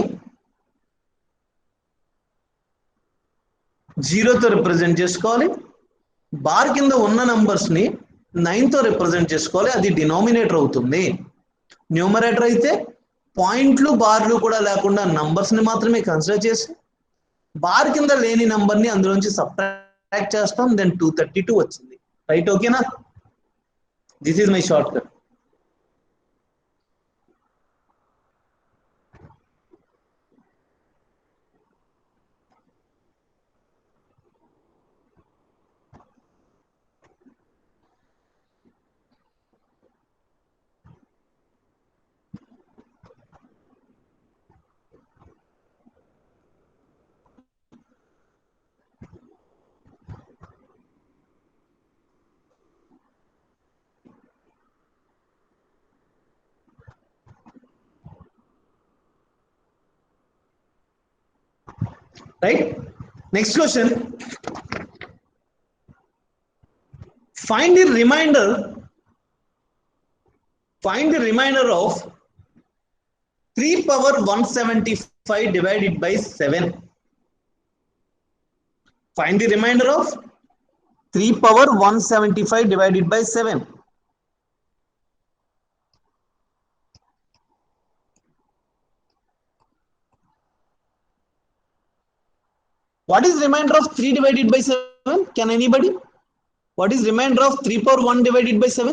0 తో రిప్రజెంట్ చేసుకోవాలి. బార్ కింద ఉన్న నంబర్స్ ని 9 తో రిప్రజెంట్ చేసుకోవాలి. అది డినామినేటర్ అవుతుంది. న్యూమరేటర్ అయితే పాయింట్లు బార్లు కూడా లేకుండా నంబర్స్ ని మాత్రమే కన్సిడర్ చేసి బార్ కింద లేని నంబర్ ని అందులోంచి సబ్ట్రాక్ట్ చేస్తాం, దెన్ 232 వచ్చింది. రైట్, ఓకేనా? This is my short cut. Right? Next question. Find the remainder of 3 power 175 divided by 7. Find the remainder of 3 power 175 divided by 7. What is remainder of 3 divided by 7? Can anybody? What is remainder of 3 power 1 divided by 7?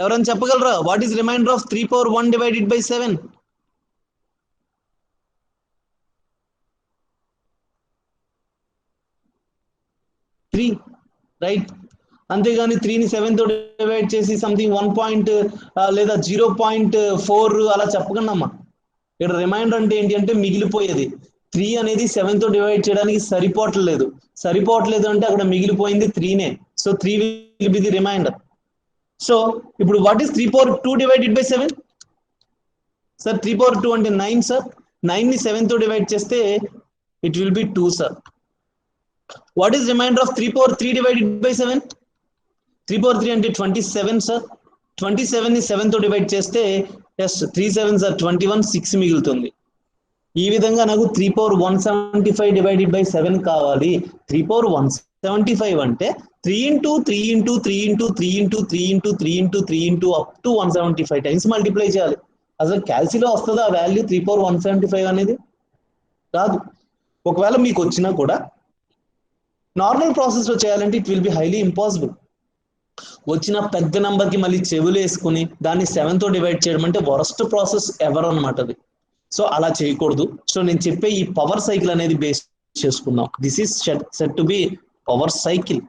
ఎవరైనా చెప్పగలరా? What is remainder of 3 power 1 divided by 7? 3, right? అంతేగాని 3ని 7తో divide చేసి something 1 లేదా 0.4 అలా చెప్పకండమ్మా. ఇక్కడ reminder అంటే ఏంటి అంటే మిగిలిపోయేది. 3 అనేది 7తో డివైడ్ చేయడానికి సరిపోవట్లేదు అంటే అక్కడ మిగిలిపోయింది 3నే. So 3 will be the remainder. So ఇప్పుడు what is 3 power 2 divided by 7? Sir 3 power 2 అంటే 9 సార్. 9ని 7తో డివైడ్ చేస్తే it will be 2 sir. What is remainder of 3 power 3 divided by 7? 3 power 3 అంటే 27 సార్. 27ని 7తో డివైడ్ చేస్తే 3 7s are 21, 6 మిగులుతుంది. ఈ విధంగా నాకు 3 పవర్ 175 డివైడెడ్ బై 7 కావాలి. 3 పవర్ 175 అంటే 3 into 3 into 3 into 3 into 3 into 3 into 3 into up to 175 times multiply చేయాలి. అసలు క్యాల్సిలో వస్తుందా ఆ వాల్యూ 3 పవర్ 175 అనేది? రాదు. ఒకవేళ మీకు వచ్చినా కూడా నార్మల్ ప్రాసెస్లో చేయాలంటే it will be highly impossible. వచ్చిన పెద్ద నంబర్కి మళ్ళీ చెవులు వేసుకుని దాన్ని 7తో డివైడ్ చేయడం అంటే వరస్ట్ ప్రాసెస్ ఎవర్ అనమాట అది. సో అలా చేయకూడదు. సో నేను చెప్పే ఈ పవర్ సైకిల్ అనేది బేస్ చేసుకుందాం. This is set to be power cycle.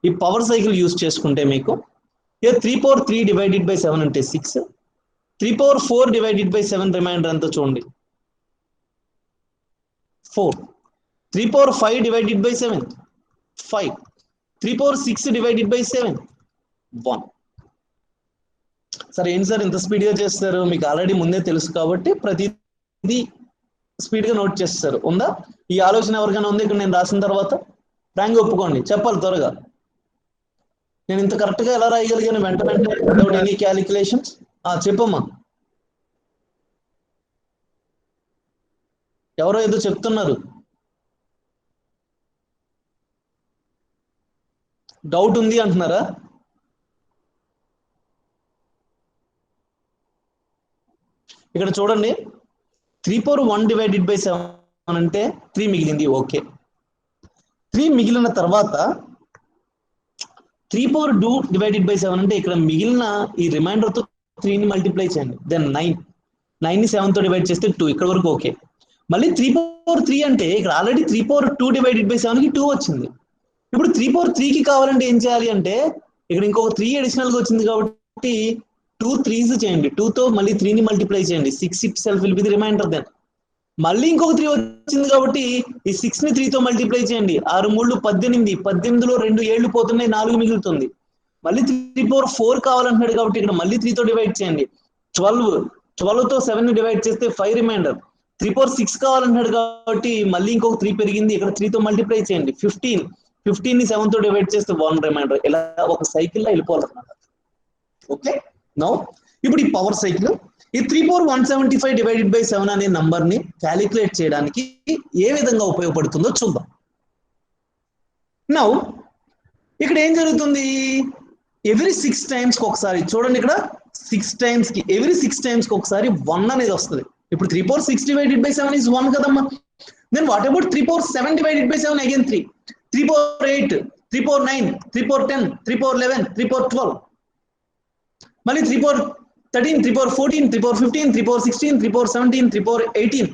ఈ పవర్ సైకిల్ యూజ్ చేసుకుంటే మీకు 3 పవర్ 3 డివైడెడ్ బై 7 అంటే 6. 3 పవర్ 4 డివైడెడ్ బై 7 రిమైండర్ ఎంతో చూడండి 4. 3 power 5 divided by 7 5. 3 power 6 divided by 7 1. సరే ఏంటి సార్ ఇంత స్పీడ్గా చేస్తారు? మీకు ఆల్రెడీ ముందే తెలుసు కాబట్టి ప్రతిదీ స్పీడ్గా నోట్ చేస్తారు. ఉందా ఈ ఆలోచన ఎవరికైనా ఉంది? ఇక్కడ నేను రాసిన తర్వాత ర్యాంక్ ఒప్పుకోండి, చెప్పాలి త్వరగా. నేను ఇంత కరెక్ట్గా ఎలా రాయగలిగాను వెంటనే వితౌట్ ఎనీ క్యాలిక్యులేషన్స్? చెప్పమ్మా. ఎవరో ఏదో చెప్తున్నారు, డౌట్ ఉంది అంటున్నారా? ఇక్కడ చూడండి 3 పవర్ 1 డివైడెడ్ బై 7 అంటే 3 మిగిలింది. ఓకే, 3 మిగిలిన తర్వాత 3 పవర్ 2 డివైడెడ్ బై 7 అంటే ఇక్కడ మిగిలిన ఈ రిమైండర్తో 3ని మల్టిప్లై చేయండి. దెన్ 9ని 7తో డివైడ్ చేస్తే 2. ఇక్కడ వరకు ఓకే. మళ్ళీ 3 పవర్ 3 అంటే ఇక్కడ ఆల్రెడీ 3 పవర్ 2 డివైడెడ్ బై 7కి 2 వచ్చింది. ఇప్పుడు 3 పవర్ 3కి కావాలంటే ఏం చేయాలి అంటే ఇక్కడ ఇంకొక 3 అడిషనల్గా వచ్చింది కాబట్టి 2 3s చేయండి. 2తో మళ్ళీ 3ని మల్టిప్లై చేయండి. 6 itself will be the remainder. Then మళ్ళీ ఇంకొక 3 వచ్చింది కాబట్టి ఈ 6ని 3తో మల్టిప్లై చేయండి. 6 3 18. 18లో 2 7 పోతున్నాయి, 4 మిగులుతుంది. మళ్ళీ 3 పవర్ 4 కావాలంటున్నాడు కాబట్టి ఇక్కడ మళ్ళీ 3తో డివైడ్ చేయండి. 12తో 7ని డివైడ్ చేస్తే 5 రిమైండర్. 3 పవర్ 6 కావాలంటున్నాడు కాబట్టి మళ్ళీ ఇంకొక 3 పెరిగింది, ఇక్కడ 3తో మల్టిప్లై చేయండి. 15ని 7తో డివైడ్ చేస్తే 1 రిమైండర్. ఇలా ఒక సైకిల్లో వెళ్ళిపోవాలన్నమాట. ఓకే, నౌ ఇప్పుడు ఈ పవర్ సైకిల్ ఈ 3 పవర్ 175 డివైడెడ్ బై 7 అనే నంబర్ ని క్యాలిక్యులేట్ చేయడానికి ఏ విధంగా ఉపయోగపడుతుందో చూద్దాం. నౌ ఇక్కడ ఏం జరుగుతుంది? ఎవ్రీ 6 టైమ్స్ కి ఒకసారి చూడండి ఇక్కడ 6 టైమ్స్ కి ఎవ్రీ 6 టైమ్స్ కి ఒకసారి 1 అనేది వస్తుంది. ఇప్పుడు 3 power 6 divided by 7 is 1 కదమ్మా. Then what about 3 power 7 divided by 7 again 3. 3 power 8, 3 power 9, 3 power 10, 3 power 11, 3 power 12. మళ్ళీ 3 power 13, 3 power 14, 3 power 15, 3 power 16, 3 power 17, 3 power 18.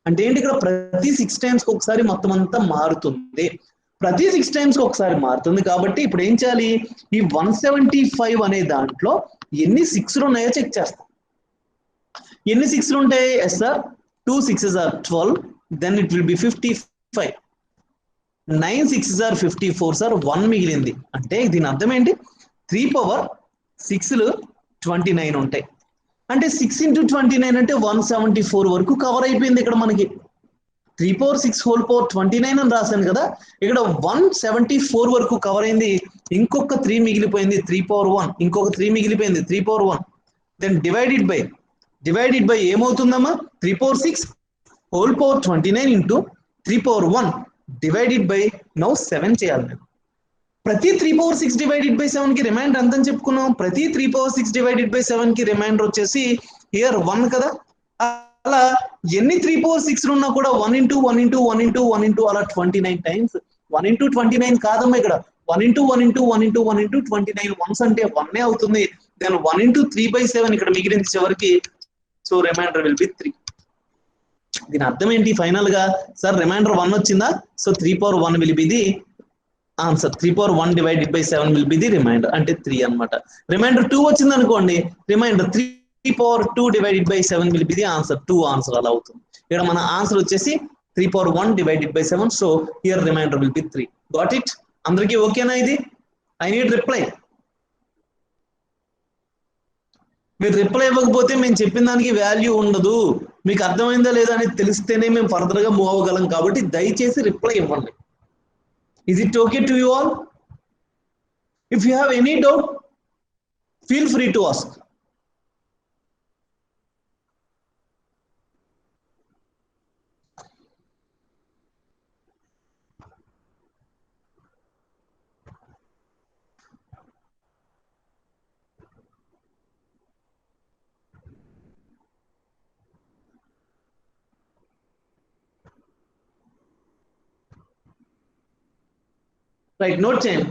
అంటే ఏంటి ఇక్కడ ప్రతి 6 టైమ్స్ కి ఒకసారి మొత్తం అంతా మారుతుంది. ప్రతి 6 టైమ్స్ కి ఒకసారి మారుతుంది కాబట్టి ఇప్పుడు ఏం చేయాలి, ఈ 175 అనే దాంట్లో ఎన్ని 6లు ఉన్నాయో చెక్ చేస్తాం. ఎన్ని 6లు ఉంటాయి? Yes sir, 2 6s are 12, then it will be 55. 9 6s are 54 sir, 1 మిగిలింది. అంటే దీని అర్థం ఏంటి, 3 power 6లు 29 ఉంటాయి. అంటే 6 into 29 అంటే 174 వరకు కవర్ అయిపోయింది ఇక్కడ మనకి. 3 power 6 whole power 29 అని రాశాను కదా, ఇక్కడ 174 వరకు కవర్ అయింది. ఇంకొక 3 మిగిలిపోయింది, 3 power 1, ఇంకొక 3 మిగిలిపోయింది, 3 power 1. దెన్ డివైడెడ్ బై ఏమవుతుందమ్మా, 3 power 6 whole power 29 into 3 power 1 divided by now 7 చేయాలి నేను. ప్రతి 3 power 6 divided by 7 కి రిమైండర్ ఎంత అని చెప్పుకున్నాం, ప్రతి 3 power 6 divided by 7 కి రిమైండర్ వచ్చేసి హియర్ 1 కదా. అలా ఎన్ని 3 power 6 ఉన్నా కూడా 1 into 1 into 1 into 1 into అలా 29 టైమ్స్. 1 into 29 కాదమ్మా, ఇక్కడ 1 into 1 into 1 into 1 into 29 once అంటే 1 అవుతుంది. దెన్ 1 into 3/7 ఇక్కడ మిగిలింది చివరికి. So remainder will be 3. దీని అర్థం ఏంటి ఫైనల్ గా, సార్ రిమైండర్ 1 వచ్చిందా, so 3 power 1 will be the answer. 3 power 1 divided by 7 will be the remainder, అంటే 3 అన్నమాట. రిమైండర్ 2 వచ్చింది అనుకోండి, reminder 3 power 2 divided by 7 will be the answer. 2 answer అలా అవుతుంది. ఇక్కడ మన ఆన్సర్ వచ్చేసి 3 power 1 divided by 7. So here remainder will be 3. Got it? అందరికీ ఓకేనా ఇది? I need reply. మీరు రిప్లై ఇవ్వకపోతే మేము చెప్పిన దానికి వాల్యూ ఉండదు. మీకు అర్థమైందా లేదా అనేది తెలిస్తేనే మేము ఫర్దర్ గా మూవ్ అవ్వగలం. కాబట్టి దయచేసి రిప్లై ఇవ్వండి. Is it okay to you all? If you have any doubt, feel free to ask. Right, note change.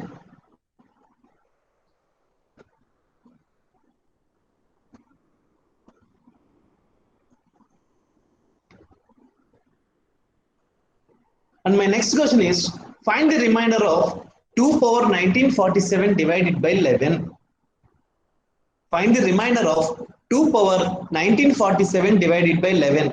And my next question is, find the remainder of 2 power 1947 divided by 11. Find the remainder of 2 power 1947 divided by 11.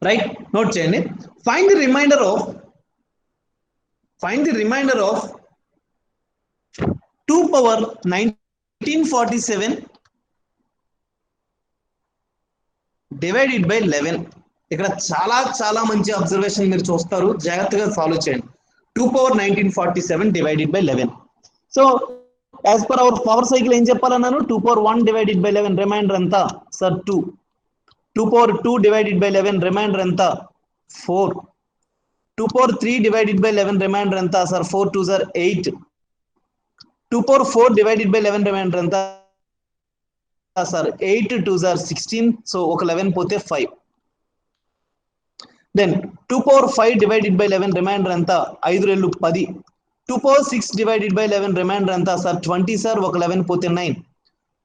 Right, note చేయండి. Find the remainder of 2 power 1947 divided by 11. ఇక్కడ చాలా మంచి observation మీరు చూస్తారు, జాగ్రత్తగా follow చేయండి. 2 power 1947 divided by 11. So as per our power cycle ఏం చెప్పాలన్నాను, 2 power 1 divided by 11 రిమైండర్ ఎంత sir 2. 2 power 2 divided by 11 remainder ఎంత 4. 2 power 3 divided by 11 రిమైండర్ ఎంత sir 4 2s are 8. 2 power 4 divided by 11 remainder ఎంత సార్ 8 2s are 16. సో ఒక 11 పోతే 5. Then 2 power 5 divided by 11 remainder ఎంత 5 రెళ్ళు 10. 2 power 6 divided by 11 రిమైండర్ ఎంత సార్ 20 సార్ ఒక 11 పోతే 9.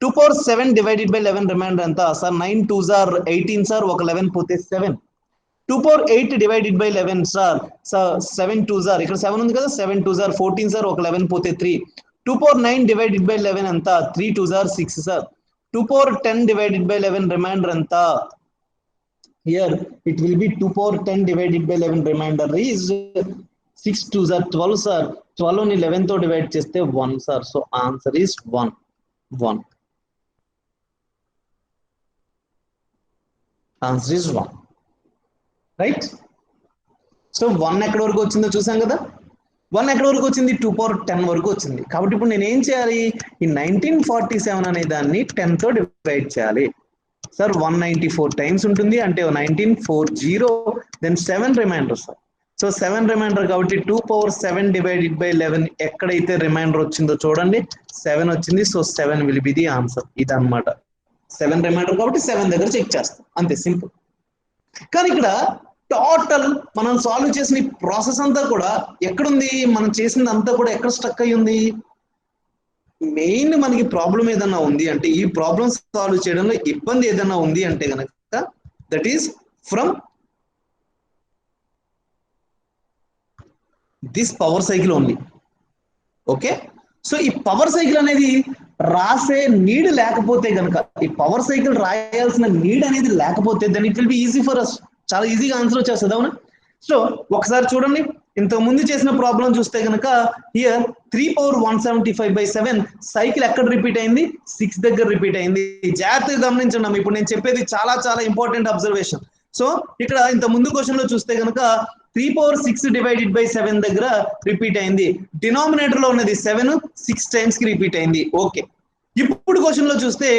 2 power 7 divided by 11 రిమైండర్ ఎంత సార్ 9 2s are 18 సార్ ఒక 11 పోతే 7. 2 power 8 divided by 11 sir 7 2 sir ఇక్కడ 7 ఉంది కదా 7 2 సార్ 14 సార్ ఒక 11 పోతే 3 2 power 9 divided by 11 ఎంత 3 2 sir 6 sir 2 power 10 divided by 11 remainder ఎంత here it will be 2 power 10 divided by 11 remainder is 6 2 sir 12 sir 12 ని 11 తో డివైడ్ చేస్తే 1 sir so answer is 1 answer is 1 right so 1 ఎక్కడ వరకు వచ్చిందో చూసాం కదా 1 ఎక్కడ వరకు వచ్చింది 2 power 10 వరకు వచ్చింది కాబట్టి ఇప్పుడు నేను ఏం చేయాలి ఈ 1947 అనే దాన్ని 10 తో డివైడ్ చేయాలి సార్ 194 టైమ్స్ ఉంటుంది అంటే 1940 then 7 remainder sir so 7 remainder కాబట్టి 2 power 7 divided by 11 ఎక్కడైతే రిమైండర్ వచ్చిందో చూడండి 7 వచ్చింది so 7 will be the answer ఇదన్నమాట 7 రిమైండర్ కాబట్టి 7 దగ్గర చెక్ చేస్తాం అంతే సింపుల్ కానీ ఇక్కడ టోటల్ మనం సాల్వ్ చేసిన ప్రాసెస్ అంతా కూడా ఎక్కడుంది మనం చేసింది అంతా కూడా ఎక్కడ స్టక్ అయి ఉంది మెయిన్ మనకి ప్రాబ్లం ఏదన్నా ఉంది అంటే ఈ ప్రాబ్లమ్ సాల్వ్ చేయడంలో ఇబ్బంది ఏదన్నా ఉంది అంటే కనుక that is from this power cycle only okay so ఈ పవర్ సైకిల్ అనేది రాసే నీడ్ లేకపోతే కనుక ఈ పవర్ సైకిల్ రాయాల్సిన నీడ్ అనేది లేకపోతే then it will be easy for us చాలా ఈజీగా ఆన్సర్ వచ్చేస్తుంది అవునా సో ఒకసారి చూడండి ఇంతకు ముందు చేసిన ప్రాబ్లం చూస్తే కనుక హియర్ 3 power 175 by 7 సైకిల్ ఎక్కడ రిపీట్ అయింది 6 దగ్గర రిపీట్ అయింది జాగ్రత్తగా గమనించండి ఇప్పుడు నేను చెప్పేది చాలా చాలా ఇంపార్టెంట్ అబ్జర్వేషన్ సో ఇక్కడ ఇంత ముందు క్వశ్చన్ లో చూస్తే కనుక 3 power 6 divided by 7 దగ్గర రిపీట్ అయింది డినామినేటర్ లో ఉన్నది 7 6 టైమ్స్ కి రిపీట్ అయింది ఓకే ఇప్పుడు క్వశ్చన్ లో చూస్తే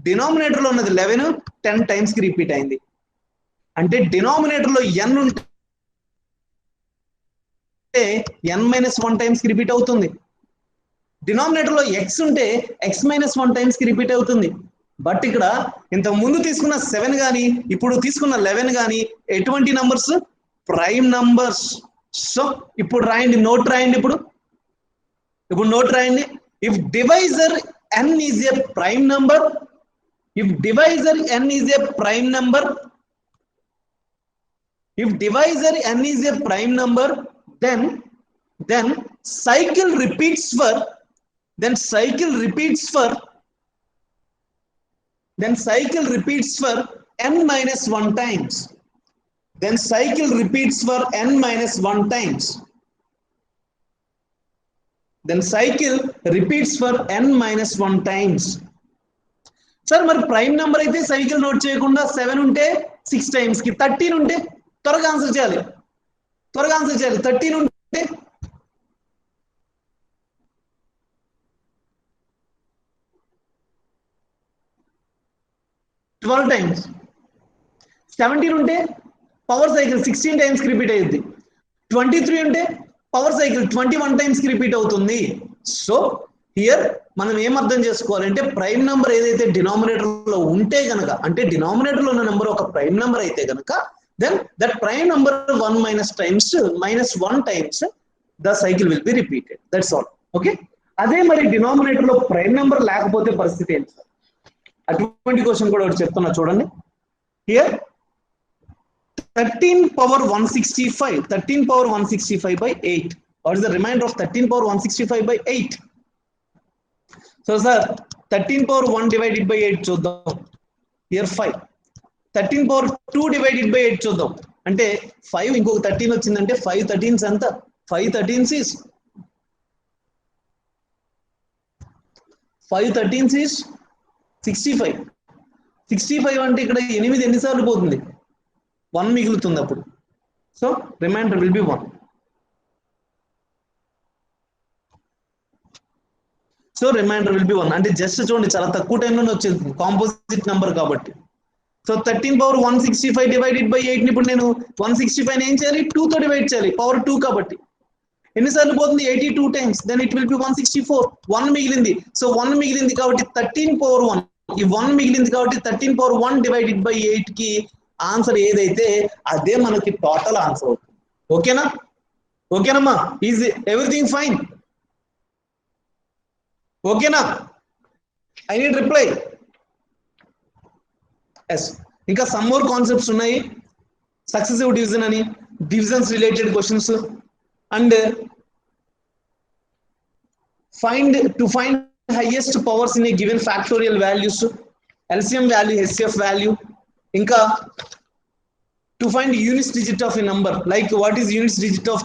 డినామినేటర్ లో ఉన్నది 11 10 టైమ్స్ కి రిపీట్ అయింది అంటే డినామినేటర్ లో n ఉంటే n-1 టైమ్స్ కి రిపీట్ అవుతుంది డినామినేటర్ లో x ఉంటే x-1 టైమ్స్ కి రిపీట్ అవుతుంది బట్ ఇక్కడ ఇంత ముందు తీసుకున్న 7 గాని ఇప్పుడు తీసుకున్న 11 గాని ఎటువంటి నంబర్స్ ప్రైమ్ నంబర్స్ సో ఇప్పుడు రాయండి నోట్ రాయండి ఇప్పుడు నోట్ రాయండి if divisor n is a prime number if divisor n is a prime number if divisor n is a prime number then cycle repeats for n-1 times then cycle repeats for n-1 times then cycle repeats for n-1 times sir మరి prime number అయితే cycle note చేయకుండా 7 ఉంటే 6 times కి 13 ఉంటే త్వరగా answer చేయాలి 13 ఉంటే 12 times 17 ఉంటే పవర్ సైకిల్ 16 టైమ్స్ కి రిపీట్ అయ్యింది 23 ఉంటే పవర్ సైకిల్ 21 టైమ్స్ కి రిపీట్ అవుతుంది సో హియర్ మనం ఏం అర్థం చేసుకోవాలంటే ప్రైమ్ నెంబర్ ఏదైతే డినామినేటర్ లో ఉంటే గనక అంటే డినామినేటర్ లో ఉన్న నెంబర్ ఒక ప్రైమ్ నెంబర్ అయితే గనక then that prime number 1 times the cycle will be repeated that's all okay అదే మరి డినామినేటర్ లో ప్రైమ్ నెంబర్ లేకపోతే పరిస్థితి ఏంటి సార్ అటువంటి క్వశ్చన్ కూడా ఒకటి చెప్తున్నా చూడండి here 13 power 165 by 8 what is the remainder of 13 power 165 by 8 so sir 13 power 1 divided by 8 చూద్దాం here 5 13 power 2 divided by 8 చూద్దాం అంటే 5 ఇంకొక 13 వచ్చిందంటే 5 13s ఎంత 5 13s is 65 అంటే ఇక్కడ 8 ఎన్నిసార్లు పోతుంది 1 మిగులుతుంది అప్పుడు so remainder will be 1 so remainder will be 1 అంటే జస్ట్ చూడండి చాలా తక్కువ టైంలోనే వచ్చేది కాంపోజిట్ నెంబర్ కాబట్టి సో 13 power 165 డివైడెడ్ బై 8 ని ఇప్పుడు నేను 165 ని ఏం చేయాలి 2 తో డివైడ్ చేయాలి పవర్ 2 కాబట్టి ఎన్నిసార్లు పోతుంది 82 times then it will be 164 1 మిగిలింది సో 1 మిగిలింది కాబట్టి 13 power 1 ఈ 1 మిగిలింది కాబట్టి 13 power 1 డివైడెడ్ బై 8 కి ఆన్సర్ ఏదైతే అదే మనకి టోటల్ ఆన్సర్ అవుతుంది ఓకేనమ్మా ఈజ్ ఎవ్రీథింగ్ ఫైన్ ఓకేనా ఐ నీడ్ రిప్లై ఎస్ ఇంకా సమ్ మోర్ కాన్సెప్ట్స్ ఉన్నాయి సక్సెసివ్ డివిజన్ అని, divisions related questions, and to find highest powers in a given factorial values, LCM value, HCF value, ఇంకా to find units digit of a number, like what is units digit of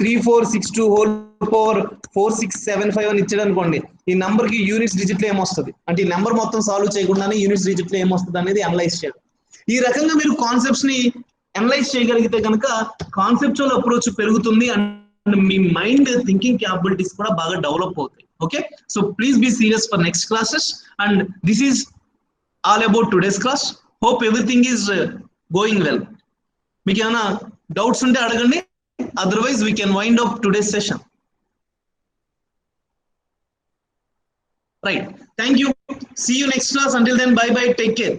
3462 whole power 4675 అని ఇచ్చాడు అనుకోండి, ఈ number కి units digit లో ఏమొస్తుంది అంటే ఈ నెంబర్ మొత్తం సాల్వ్ చేయకుండానే యూనిట్స్ డిజిట్ లో ఏమొస్తుంది అనేది అనలైజ్ చేయాలి. ఈ రకంగా మీరు కాన్సెప్ట్స్ ని అనలైజ్ చేయగలిగితే కనుక కాన్సెప్చువల్ అప్రోచ్ పెరుగుతుంది అండ్ మీ మైండ్ థింకింగ్ క్యాపబిలిటీస్ కూడా బాగా డెవలప్ అవుతాయి. Okay, so please be serious for next classes and this is all about today's class. Hope everything is going well. మీకు ఏమైనా డౌట్స్ ఉంటే అడగండి, otherwise we can wind up today's session. Right, thank you, see you next class. Until then, bye bye, take care.